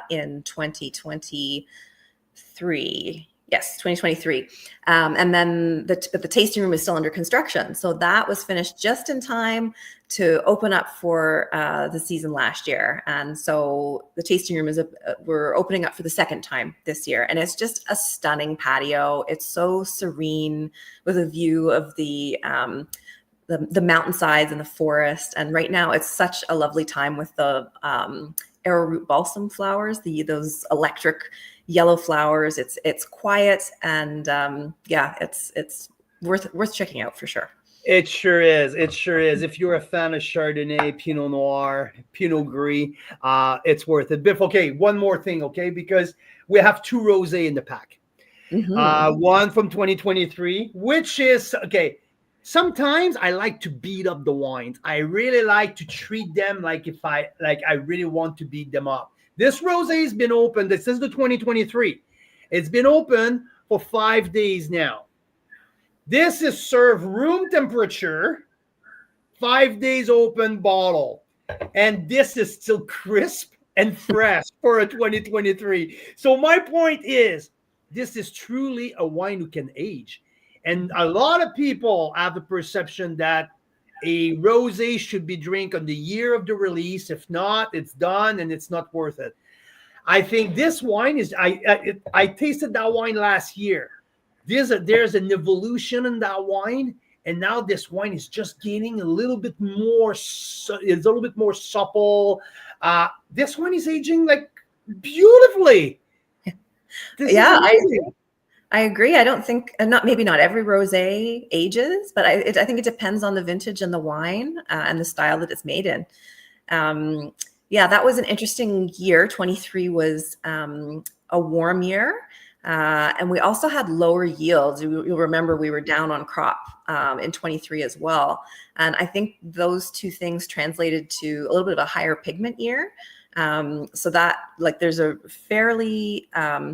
in 2023. Yes, 2023. And then the tasting room is still under construction. So that was finished just in time to open up for the season last year. And so the tasting room we're opening up for the second time this year. And it's just a stunning patio. It's so serene with a view of the mountainsides and the forest. And right now it's such a lovely time with the arrowroot balsam flowers, those electric yellow flowers. It's quiet, and it's worth checking out for sure. It sure is. It sure is. If you're a fan of Chardonnay, Pinot Noir, Pinot Gris, it's worth it. Biff, okay, one more thing, okay, because we have 2 rosé in the pack. Mm-hmm. One from 2023, which is okay. Sometimes I like to beat up the wines. I really like to treat them like I really want to beat them up. This rosé has been open. This is the 2023. It's been open for 5 days now. This is served room temperature, 5 days open bottle. And this is still crisp and fresh for a 2023. So my point is, this is truly a wine who can age. And a lot of people have the perception that a rosé should be drank on the year of the release. If not, it's done and it's not worth it. I think this wine is. I tasted that wine last year. There's an evolution in that wine, and now this wine is just gaining a little bit more. It's a little bit more supple. This one is aging like beautifully. Yeah, I agree. I don't think, maybe not every rosé ages, but I think it depends on the vintage and the wine and the style that it's made in. That was an interesting year. 23 was a warm year, and we also had lower yields. You'll remember we were down on crop in 23 as well, and I think those two things translated to a little bit of a higher pigment year. So that, like, there's a fairly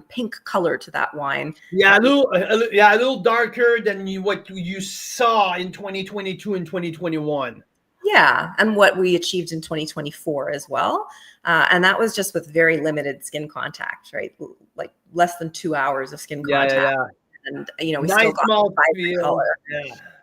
pink color to that wine. Yeah, a little darker than what you saw in 2022 and 2021. Yeah, and what we achieved in 2024 as well. And that was just with very limited skin contact, right? Like less than 2 hours of skin contact. Yeah. And, we Nice still got the vibrant color.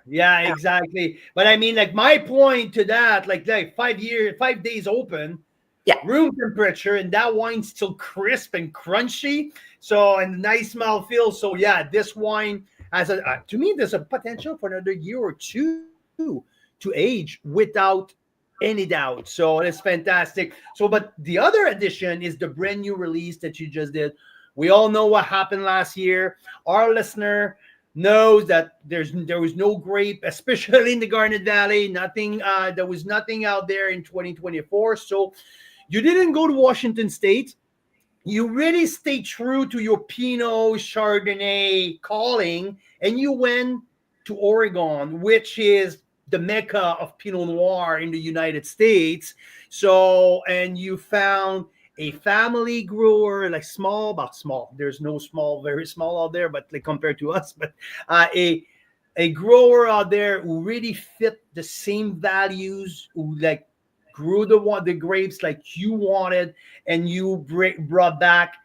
Yeah, exactly. But I mean, like, my point to that, like 5 days open. Yeah, room temperature, and that wine's still crisp and crunchy. So, and nice mouthfeel. So yeah, this wine as a to me, there's a potential for another year or two to age without any doubt. So it's fantastic. So, but the other addition is the brand new release that you just did. We all know what happened last year. Our listener knows that there was no grape, especially in the Garnet Valley. Nothing. There was nothing out there in 2024. So you didn't go to Washington State. You really stayed true to your Pinot Chardonnay calling, and you went to Oregon, which is the mecca of Pinot Noir in the United States. So, and you found a family grower, like small, about small. There's no small, very small out there, but like compared to us, but a grower out there who really fit the same values, who like grew the grapes like you wanted, and you brought back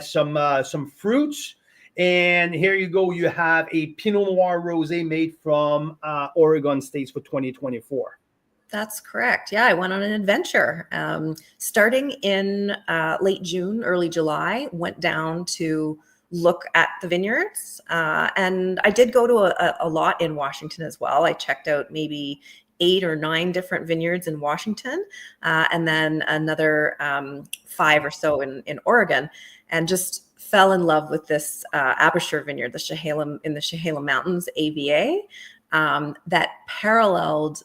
some fruits. And here you go. You have a Pinot Noir rosé made from Oregon States for 2024. That's correct. Yeah, I went on an adventure. Starting in late June, early July, went down to look at the vineyards. And I did go to a lot in Washington as well. I checked out maybe 8 or 9 different vineyards in Washington, and then another 5 or so in Oregon, and just fell in love with this Abershire vineyard, the Chehalem in the Chehalem Mountains, AVA, that paralleled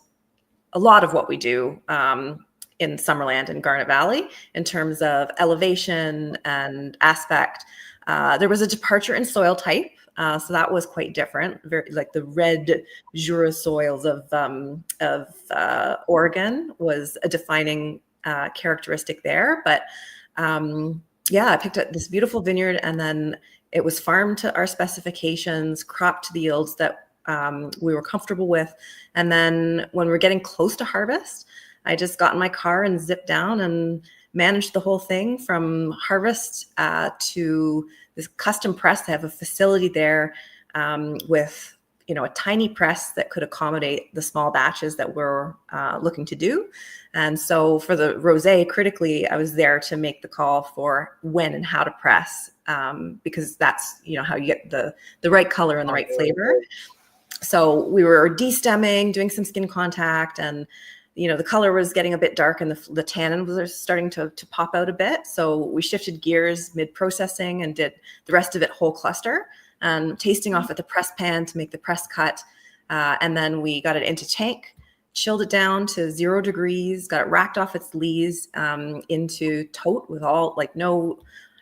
a lot of what we do in Summerland and Garnet Valley in terms of elevation and aspect. There was a departure in soil type, so that was quite different. Very like the red Jura soils of Oregon was a defining characteristic there. But yeah, I picked up this beautiful vineyard, and then it was farmed to our specifications, cropped to the yields that we were comfortable with. And then when we were getting close to harvest, I just got in my car and zipped down and managed the whole thing from harvest to this custom press. They have a facility there with, a tiny press that could accommodate the small batches that we're looking to do. And so for the rosé, critically, I was there to make the call for when and how to press, because that's, how you get the right color and the right flavor. So we were de-stemming, doing some skin contact, and the color was getting a bit dark, and the tannin was starting to pop out a bit. So we shifted gears mid-processing and did the rest of it whole cluster, and tasting off at the press pan to make the press cut. And then we got it into tank, chilled it down to 0 degrees, got it racked off its lees into tote with no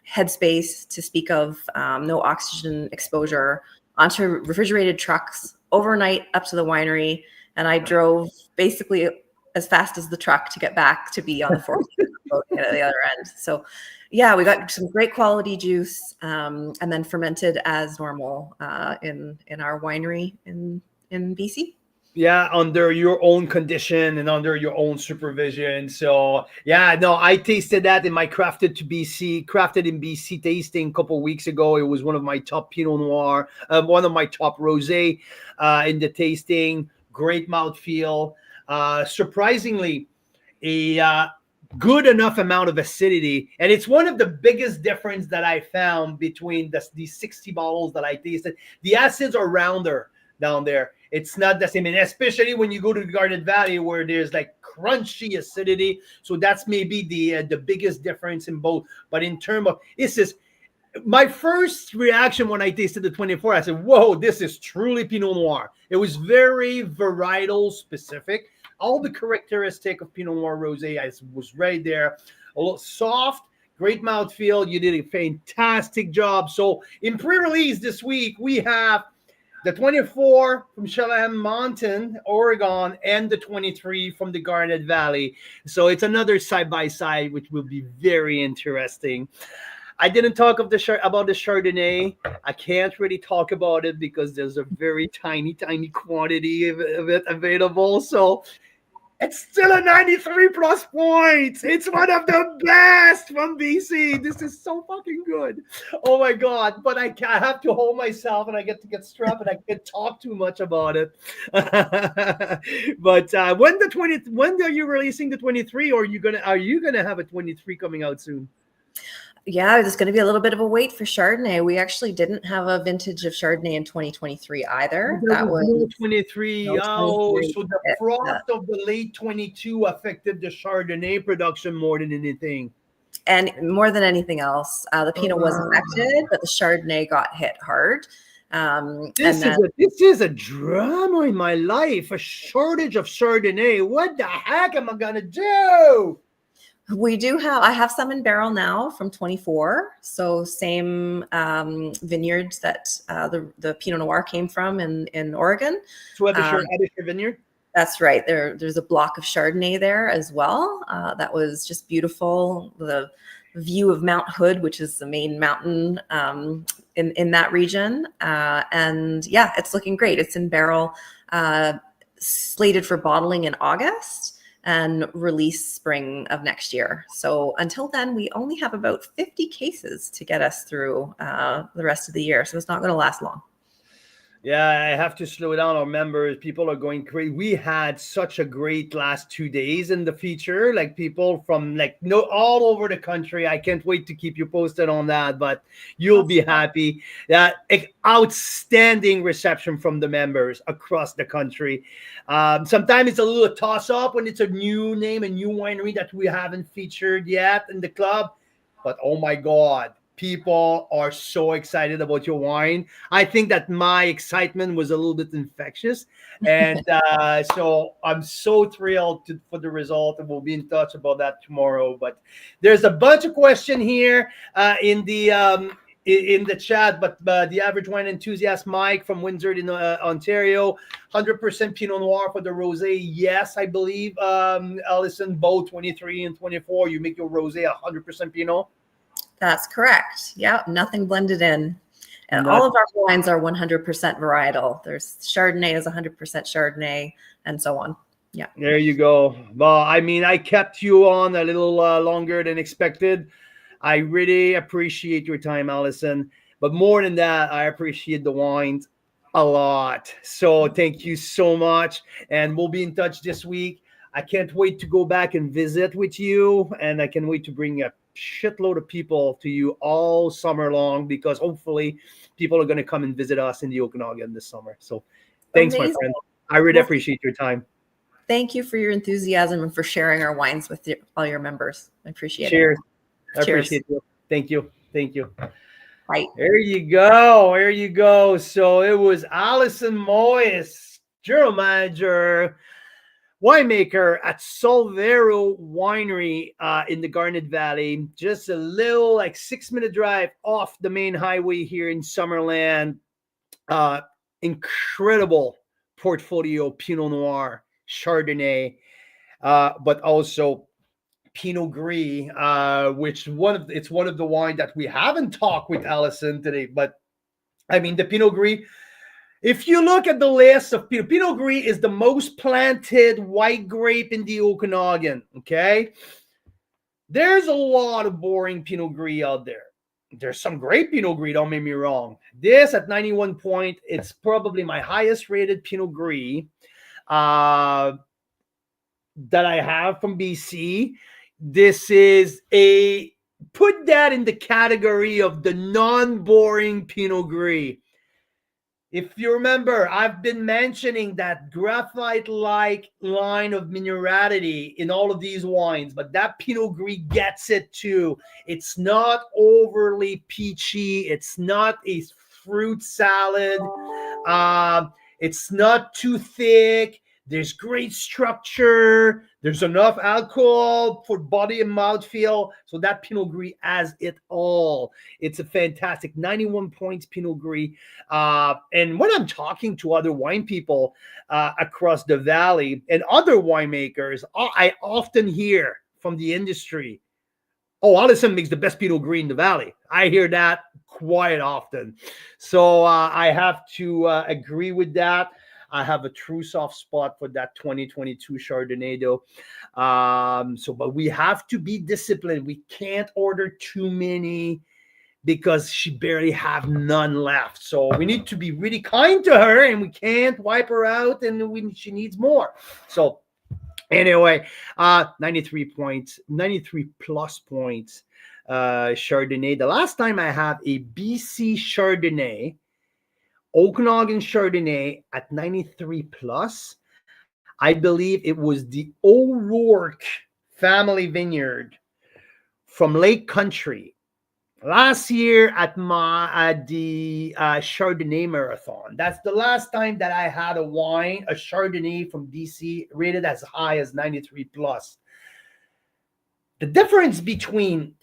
headspace to speak of, no oxygen exposure, onto refrigerated trucks overnight up to the winery. And I drove basically as fast as the truck to get back to be on the 14th boat at the other end. So yeah, we got some great quality juice, and then fermented as normal in our winery in BC. Yeah, under your own condition and under your own supervision. So yeah, no, I tasted that in my crafted in BC tasting a couple of weeks ago. It was one of my top Pinot Noir, one of my top rosé in the tasting. Great mouthfeel. Surprisingly, a good enough amount of acidity, and it's one of the biggest difference that I found between these 60 bottles that I tasted. The acids are rounder down there. It's not the same, and especially when you go to the Garnet Valley where there's like crunchy acidity. So that's maybe the biggest difference in both. But in terms of my first reaction when I tasted the 24, I said, "Whoa, this is truly Pinot Noir." It was very varietal specific. All the characteristic of Pinot Noir rosé was right there. A little soft, great mouthfeel. You did a fantastic job. So in pre-release this week, we have the 24 from Chehalem Mountain, Oregon, and the 23 from the Garnet Valley. So it's another side-by-side, which will be very interesting. I didn't talk about the Chardonnay. I can't really talk about it because there's a very tiny quantity of it available. So it's still a 93 plus points. It's one of the best from BC. This is so fucking good. Oh my God. But I have to hold myself, and I get to get strapped, and I can't talk too much about it. But when are you releasing the 23, or are you gonna have a 23 coming out soon? Yeah, there's going to be a little bit of a wait for Chardonnay. We actually didn't have a vintage of Chardonnay in 2023 Oh, either. there That was was no 23. no Oh, 23. so the frost of the late 22 affected the Chardonnay production more than anything. And more than anything else, the Pinot was affected, but the Chardonnay got hit hard. This is a drama in my life. A shortage of Chardonnay. What the heck am I gonna do? I have some in barrel now from 24. So same vineyards that the Pinot Noir came from in Oregon. So at the Addisher Vineyard. That's right. There's a block of Chardonnay there as well. That was just beautiful. The view of Mount Hood, which is the main mountain in that region. And yeah, it's looking great. It's in barrel, slated for bottling in August and release spring of next year. So until then, we only have about 50 cases to get us through the rest of the year. So it's not going to last long. Yeah, I have to slow down our members. People are going crazy. We had such a great last 2 days in the feature, like people from all over the country. I can't wait to keep you posted on that, but you'll be happy. That outstanding reception from the members across the country. Sometimes it's a little toss up when it's a new name, a new winery that we haven't featured yet in the club, but oh my God. People are so excited about your wine. I think that my excitement was a little bit infectious. And so I'm so thrilled for the result, and we'll be in touch about that tomorrow. But there's a bunch of questions here in the chat, but the average wine enthusiast, Mike from Windsor in Ontario, 100% Pinot Noir for the rosé. Yes, I believe, Alison, both 23 and 24, you make your rosé 100% Pinot. That's correct. Yeah, nothing blended in. And all of our wines are 100% varietal. There's Chardonnay is 100% Chardonnay and so on. Yeah. There you go. Well, I mean, I kept you on a little longer than expected. I really appreciate your time, Alison. But more than that, I appreciate the wines a lot. So thank you so much. And we'll be in touch this week. I can't wait to go back and visit with you. And I can't wait to bring a shitload of people to you all summer long, because hopefully people are going to come and visit us in the Okanagan this summer. So thanks, my friend. I really appreciate your time. Thank you for your enthusiasm and for sharing our wines with all your members. I appreciate Cheers. it. I appreciate you. Thank you. Thank you. Right. There you go. There you go. So it was Alison Moyes, general manager, winemaker at Solvero Winery in the Garnet Valley. Just a little 6-minute drive off the main highway here in Summerland. Incredible portfolio, Pinot Noir, Chardonnay, but also Pinot Gris, which it's one of the wine that we haven't talked with Alison today. But I mean, the Pinot Gris, if you look at the list of Pinot Gris is the most planted white grape in the Okanagan, okay? There's a lot of boring Pinot Gris out there. There's some great Pinot Gris, don't make me wrong. This at 91 point, it's probably my highest rated Pinot Gris that I have from BC. This is put that in the category of the non-boring Pinot Gris. If you remember, I've been mentioning that graphite-like line of minerality in all of these wines, but that Pinot Gris gets it too. It's not overly peachy. It's not a fruit salad. It's not too thick. There's great structure. There's enough alcohol for body and mouthfeel. So that Pinot Gris has it all. It's a fantastic 91 points Pinot Gris. And when I'm talking to other wine people across the valley and other winemakers, I often hear from the industry, oh, Alison makes the best Pinot Gris in the valley. I hear that quite often. So I have to agree with that. I have a true soft spot for that 2022 Chardonnay, though. But we have to be disciplined. We can't order too many because she barely have none left. So we need to be really kind to her, and we can't wipe her out, and she needs more. So anyway, 93 points, 93 plus points Chardonnay. The last time I had a BC Chardonnay, Okanagan Chardonnay at 93 plus, I believe it was the O'Rourke family vineyard from Lake Country last year at the Chardonnay marathon. That's the last time that I had a Chardonnay from BC rated as high as 93 plus. The difference between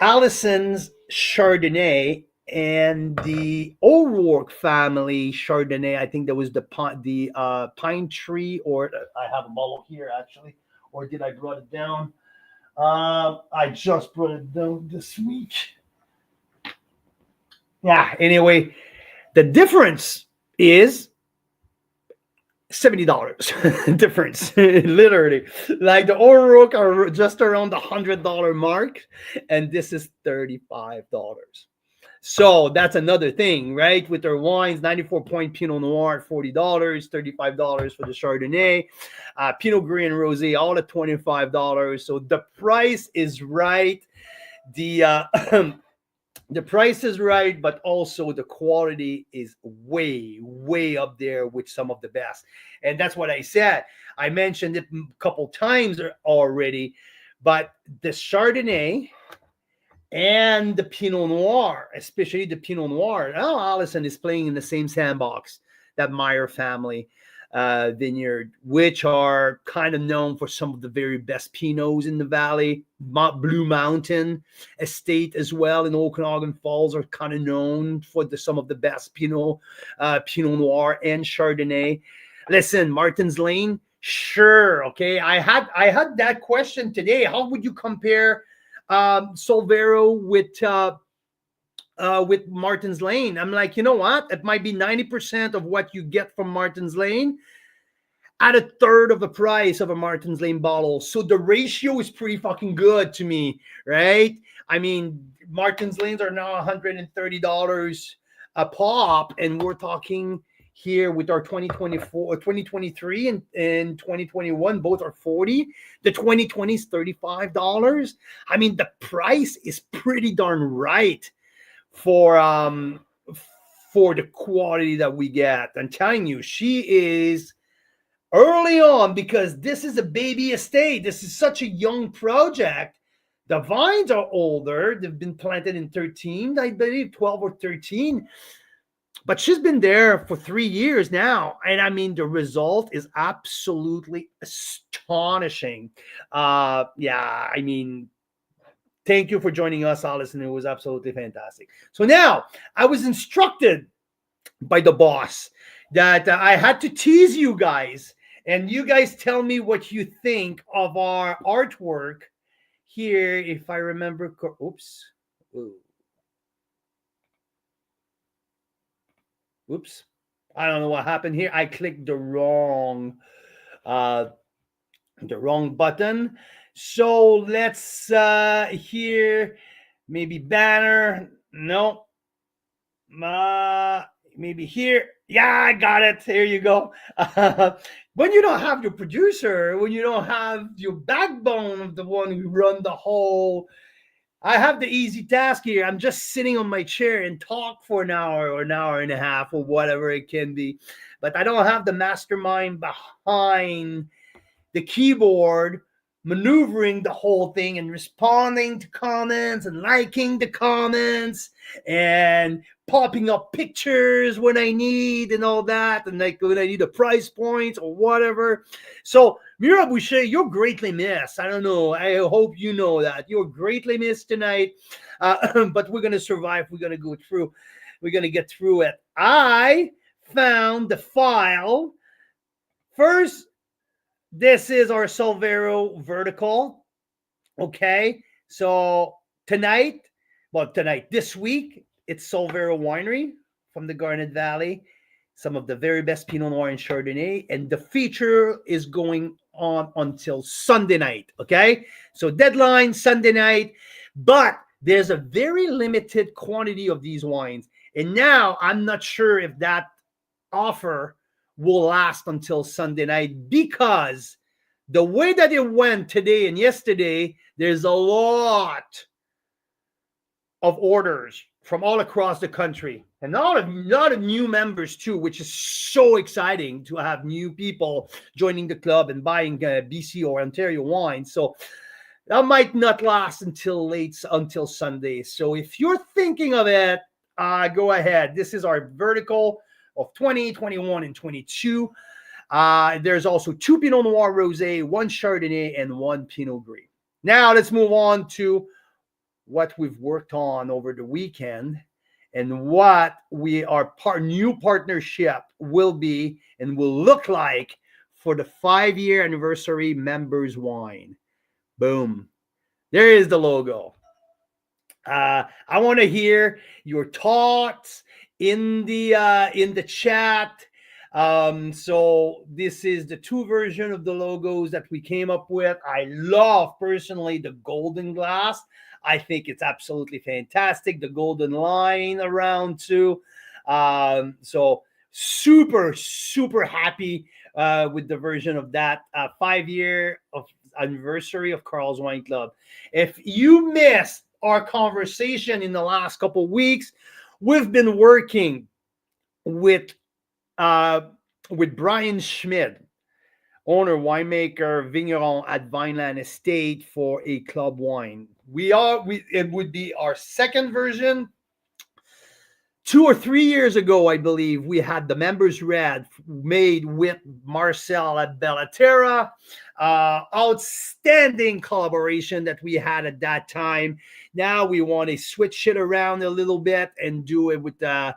Alison's Chardonnay and the O'Rourke family Chardonnay, I think there was the pine tree, or I have a bottle here actually, or did I brought it down? I just brought it down this week. Yeah, anyway, the difference is $70 difference. Literally, like the O'Rourke are just around the $100 mark, and this is $35. So that's another thing, right? With their wines, 94-point Pinot Noir at $40, $35 for the Chardonnay, Pinot Gris and Rosé all at $25. So the price is right. The price is right, but also the quality is way, way up there with some of the best. And that's what I said. I mentioned it a couple times already, but the Chardonnay and the Pinot Noir, especially the Pinot Noir. Now Alison is playing in the same sandbox, that Mira family vineyard, which are kind of known for some of the very best Pinots in the valley. Blue Mountain Estate as well in Okanagan Falls are kind of known for some of the best Pinot Noir and Chardonnay. Listen, Martin's Lane, sure, okay. I had that question today. How would you compare Solvero with Martin's Lane? I'm like, you know what? It might be 90% of what you get from Martin's Lane at a third of the price of a Martin's Lane bottle. So the ratio is pretty fucking good to me, right? I mean, Martin's Lanes are now $130 a pop, and we're talking here with our 2023 and 2021, both are 40. The 2020 is $35. I mean, the price is pretty darn right for the quality that we get. I'm telling you, she is early on, because this is a baby estate. This is such a young project. The vines are older. They've been planted in 13, I believe, 12 or 13. But she's been there for 3 years now. And I mean, the result is absolutely astonishing. Yeah, I mean, thank you for joining us, Alison. It was absolutely fantastic. So now I was instructed by the boss that I had to tease you guys, and you guys tell me what you think of our artwork here. If I remember, oops. I don't know what happened here. I clicked the wrong button. So let's here, maybe banner. No. Maybe here. Yeah, I got it. There you go. When you don't have your producer, when you don't have your backbone of the one who run the whole, I have the easy task here. I'm just sitting on my chair and talk for an hour or an hour and a half or whatever it can be. But I don't have the mastermind behind the keyboard maneuvering the whole thing and responding to comments and liking the comments and popping up pictures when I need and all that, and like when I need a price point or whatever. So Mira Boucher, you're greatly missed. I don't know. I hope you know that you're greatly missed tonight. But we're gonna survive. We're gonna go through. We're gonna get through it. I found the file first. This is our Solvero vertical. Okay. So this week, it's Solvero Winery from the Garnet Valley. Some of the very best Pinot Noir and Chardonnay. And the feature is going on until Sunday night. Okay. So deadline Sunday night. But there's a very limited quantity of these wines. And now I'm not sure if that offer will last until Sunday night, because the way that it went today and yesterday, there's a lot of orders from all across the country, and a lot of new members too, which is so exciting to have new people joining the club and buying BC or Ontario wine. So that might not last until Sunday. So if you're thinking of it, go ahead. This is our vertical of 20, 21, and 22. There's also 2 Pinot Noir Rosé, 1 Chardonnay, and 1 Pinot Gris. Now let's move on to what we've worked on over the weekend and what our new partnership will be and will look like for the 5-year anniversary members wine. Boom. There is the logo. I want to hear your thoughts in the chat. So this is the 2 version of the logos that we came up with. I love personally the golden glass. I think it's absolutely fantastic. The golden line around too. So super, super happy with the version of that 5-year of anniversary of Carl's Wine Club. If you missed our conversation in the last couple of weeks, we've been working with Brian Schmidt, owner, winemaker, vigneron at Vineland Estate, for a club wine. It would be our second version. 2 or 3 years ago, I believe, we had the Members Red made with Marcel at Bellaterra. Outstanding collaboration that we had at that time. Now we want to switch it around a little bit and do it with a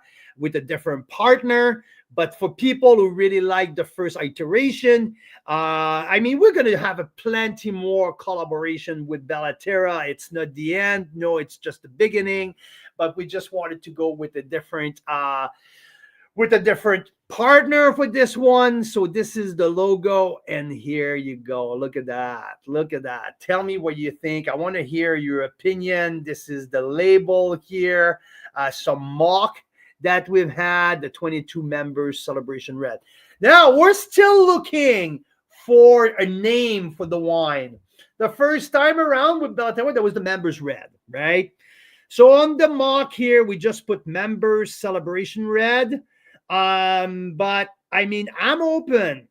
different partner. But for people who really like the first iteration, we're going to have plenty more collaboration with Bellaterra. It's not the end. No, it's just the beginning. But we just wanted to go with a different partner for this one. So this is the logo, and here you go. Look at that. Look at that. Tell me what you think. I want to hear your opinion. This is the label here. Some mock that we've had, the 22 members celebration red. Now we're still looking for a name for the wine. The first time around with Bellaterra, that was the members red, right? So on the mock here, we just put members celebration red. But I'm open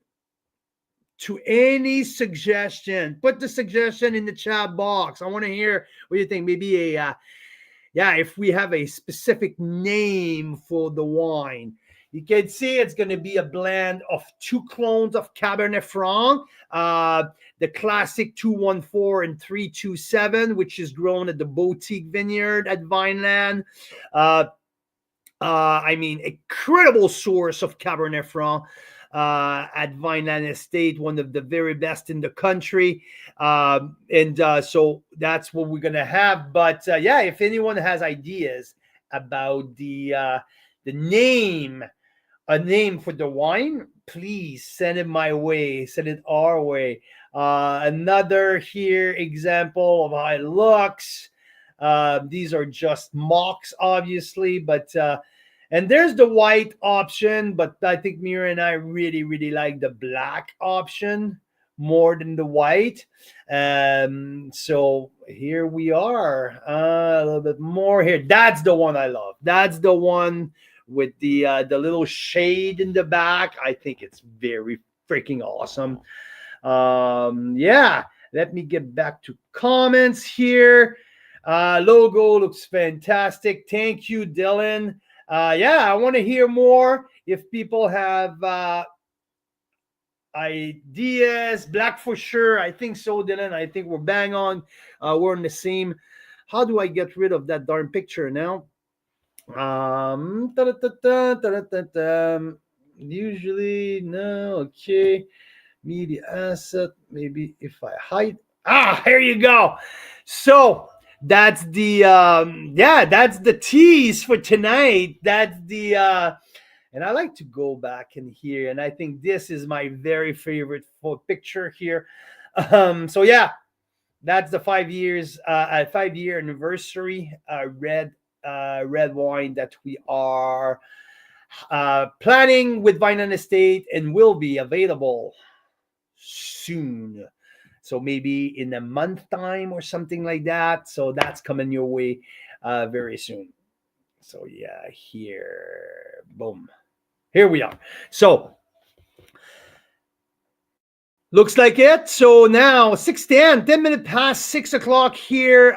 to any suggestion. Put the suggestion in the chat box. I want to hear what you think. Maybe if we have a specific name for the wine. You can see it's going to be a blend of 2 clones of Cabernet Franc, the classic 214 and 327, which is grown at the Boutique Vineyard at Vineland. Incredible source of Cabernet Franc at Vineland Estate, one of the very best in the country. So that's what we're going to have. But if anyone has ideas about the name, a name for the wine, please send it my way, send it our way. Another here example of how it looks. These are just mocks, obviously, but and there's the white option, but I think Mira and I really, really like the black option more than the white. So here we are. A little bit more here. That's the one I love. That's the one with the little shade in the back. I think it's very freaking awesome. Let me get back to comments here. Logo looks fantastic. Thank you, Dylan. I want to hear more. If people have ideas, black for sure. I think so, Dylan. I think we're bang on. We're on the same. How do I get rid of that darn picture now? Usually, no. Okay. Media asset. Maybe if I hide. Here you go. So that's the that's the tease for tonight. That's the and I like to go back in here, and I think this is my very favorite picture here. That's the 5-year anniversary red wine that we are planning with Vineland Estate and will be available soon. So maybe in a month time or something like that. So that's coming your way very soon. So yeah, here, boom, here we are. So looks like it. So now 6:10, 10 minutes past 6 o'clock here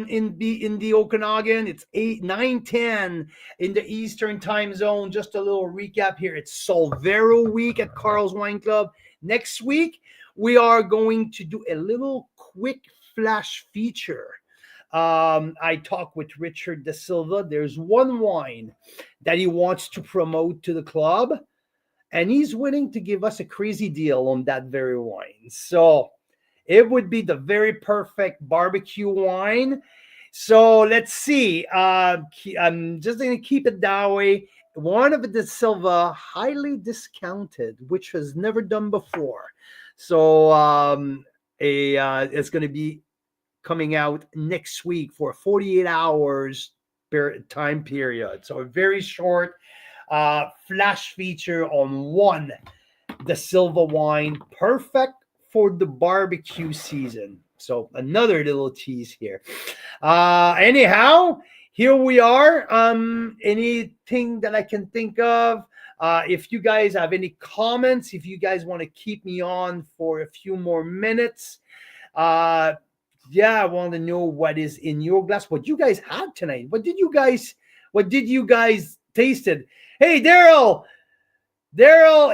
in the Okanagan. It's 9:10 in the Eastern time zone. Just a little recap here. It's Solvero week at Carl's Wine Club. Next week, we are going to do a little quick flash feature. I talked with Richard Da Silva. There's one wine that he wants to promote to the club, and he's willing to give us a crazy deal on that very wine. So it would be the very perfect barbecue wine. So let's see. I'm just going to keep it that way. One of the Da Silva, highly discounted, which was never done before. So it's going to be coming out next week for 48 hours time period. So a very short flash feature on one Da Silva wine, perfect for the barbecue season. So another little tease here. Anyhow, here we are. Anything that I can think of. If you guys have any comments, if you guys want to keep me on for a few more minutes, yeah, I want to know what is in your glass, what you guys had tonight. What did you guys tasted? Hey, Daryl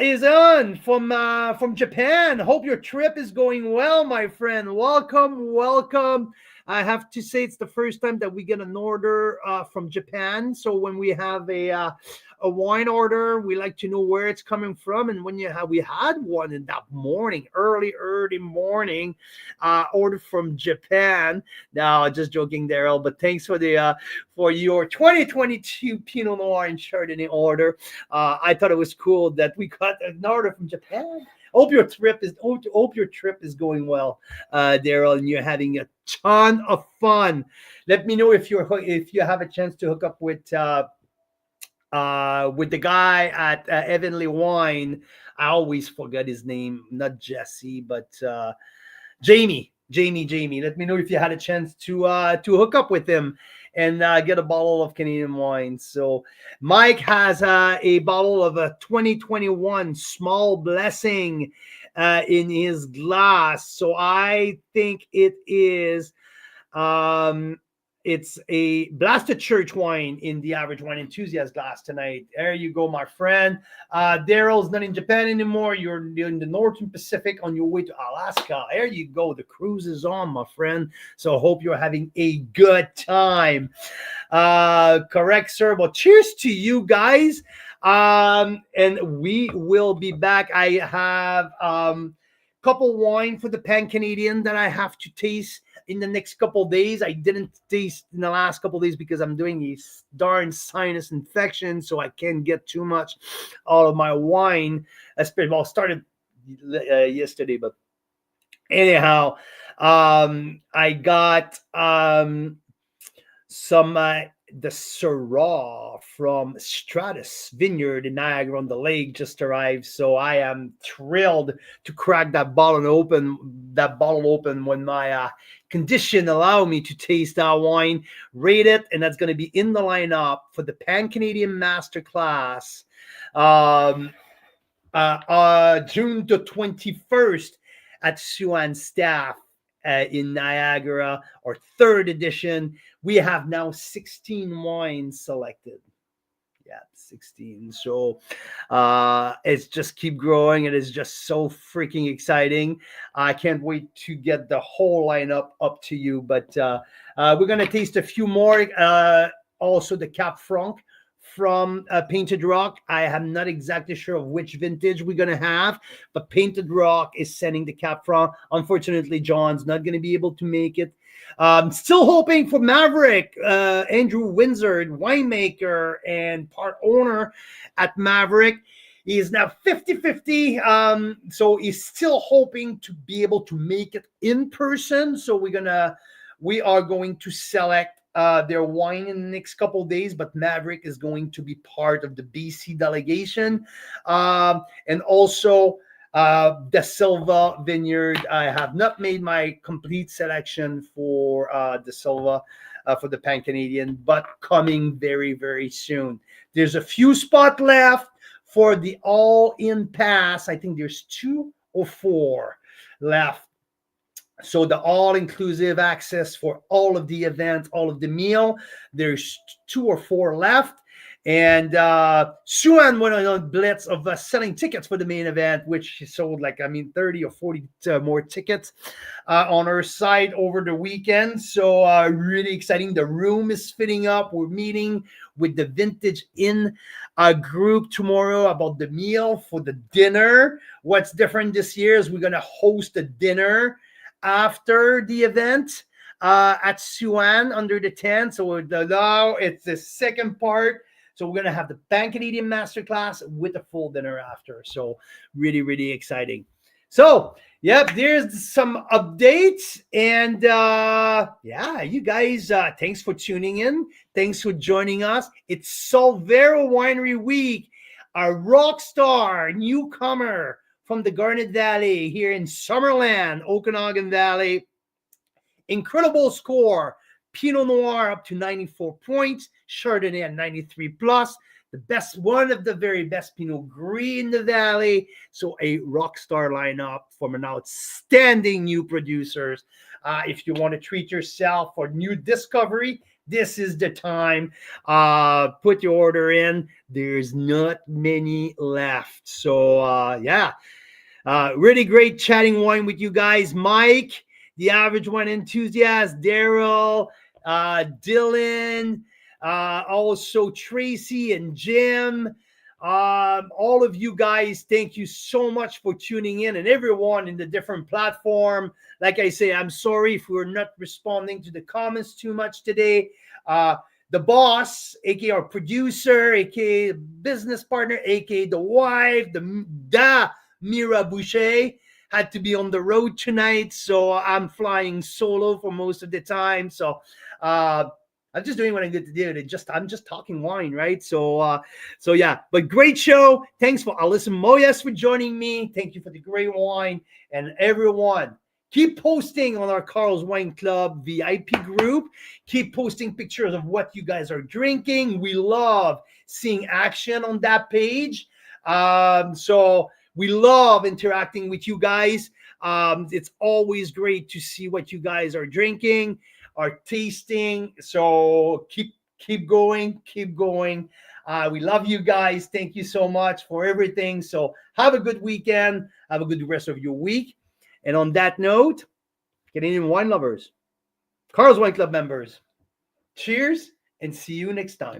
is on from Japan. Hope your trip is going well, my friend. Welcome. I have to say it's the first time that we get an order from Japan. So when we have a wine order, we like to know where it's coming from. And when we had one in that morning, early morning, order from Japan. Now, just joking, Daryl, but thanks for your 2022 Pinot Noir and Chardonnay order. I thought it was cool that we got an order from Japan. Hope your trip is going well, Daryl, and you're having a ton of fun. Let me know if you have a chance to hook up with the guy at Heavenly Wine. I always forget his name, not Jesse, but Jamie. Let me know if you had a chance to hook up with him and get a bottle of Canadian wine. So Mike has a bottle of a 2021 Small Blessing in his glass. So I think it is it's a Blasted Church wine in the Average Wine Enthusiast glass tonight. There you go, my friend. Daryl's not in Japan anymore. You're in the Northern Pacific on your way to Alaska. There you go. The cruise is on, my friend. So hope you're having a good time. Correct, sir. Well, cheers to you guys. And we will be back. I have couple wine for the Pan Canadian that I have to taste in the next couple days. I didn't taste in the last couple days because I'm doing a darn sinus infection, so I can't get too much out of my wine. Well, started yesterday, but anyhow, I got some the Syrah from Stratus Vineyard in Niagara-on-the-Lake just arrived, so I am thrilled to crack that bottle open when my condition allow me to taste that wine, rate it, and that's going to be in the lineup for the Pan Canadian Masterclass June the 21st at Siouan Staff in Niagara, or third edition. We have now 16 wines selected. Yeah, 16. So it's just keep growing. It is just so freaking exciting. I can't wait to get the whole lineup up to you. But we're going to taste a few more. Also the Cap Franc from Painted Rock. I am not exactly sure of which vintage we're going to have, but Painted Rock is sending the Cap Franc. Unfortunately, John's not going to be able to make it. Still hoping for Maverick, Andrew Windsor, winemaker and part owner at Maverick. He is now 50-50. So he's still hoping to be able to make it in person. So we are going to select their wine in the next couple of days, but Maverick is going to be part of the BC delegation. And also Da Silva Vineyard. I have not made my complete selection for Da Silva. for the Pan Canadian, but coming very, very soon. There's a few spots left for the all-in pass. I think there's 2 or 4 left. So the all-inclusive access for all of the events, all of the meal, there's 2 or 4 left. And Suan went on a blitz of selling tickets for the main event, which she sold 30 or 40 more tickets on her site over the weekend. So really exciting. The room is filling up. We're meeting with the Vintage Inn group tomorrow about the meal for the dinner. What's different this year is we're going to host a dinner after the event at Suan under the tent. So now it's the second part. So we're going to have the Pan Canadian Masterclass with a full dinner after. So really, really exciting. So, yep, there's some updates. And you guys, thanks for tuning in. Thanks for joining us. It's Solvero Winery Week. A rock star newcomer from the Garnet Valley here in Summerland, Okanagan Valley. Incredible score. Pinot Noir up to 94 points. Chardonnay at 93 plus. The best, one of the very best Pinot Gris in the valley. So a rock star lineup from an outstanding new producers. If you want to treat yourself for new discovery, this is the time. Put your order in. There's not many left. So really great chatting wine with you guys. Mike, the Average Wine Enthusiast, Daryl, Dylan, also Tracy and Jim, all of you guys, thank you so much for tuning in, and everyone in the different platform. Like I say, I'm sorry if we're not responding to the comments too much today. The boss, aka our producer, aka business partner, aka the wife, the Mira Boucher, had to be on the road tonight, so I'm flying solo for most of the time. So I'm just doing what I get to do. I'm just talking wine, right? So yeah. But great show. Thanks for Alison Moyes for joining me. Thank you for the great wine. And everyone, keep posting on our Carl's Wine Club VIP group. Keep posting pictures of what you guys are drinking. We love seeing action on that page. So we love interacting with you guys. It's always great to see what you guys are drinking, are tasting. So keep going. We love you guys. Thank you so much for everything. So have a good weekend. Have a good rest of your week. And on that note, Canadian wine lovers, Carl's Wine Club members, cheers and see you next time.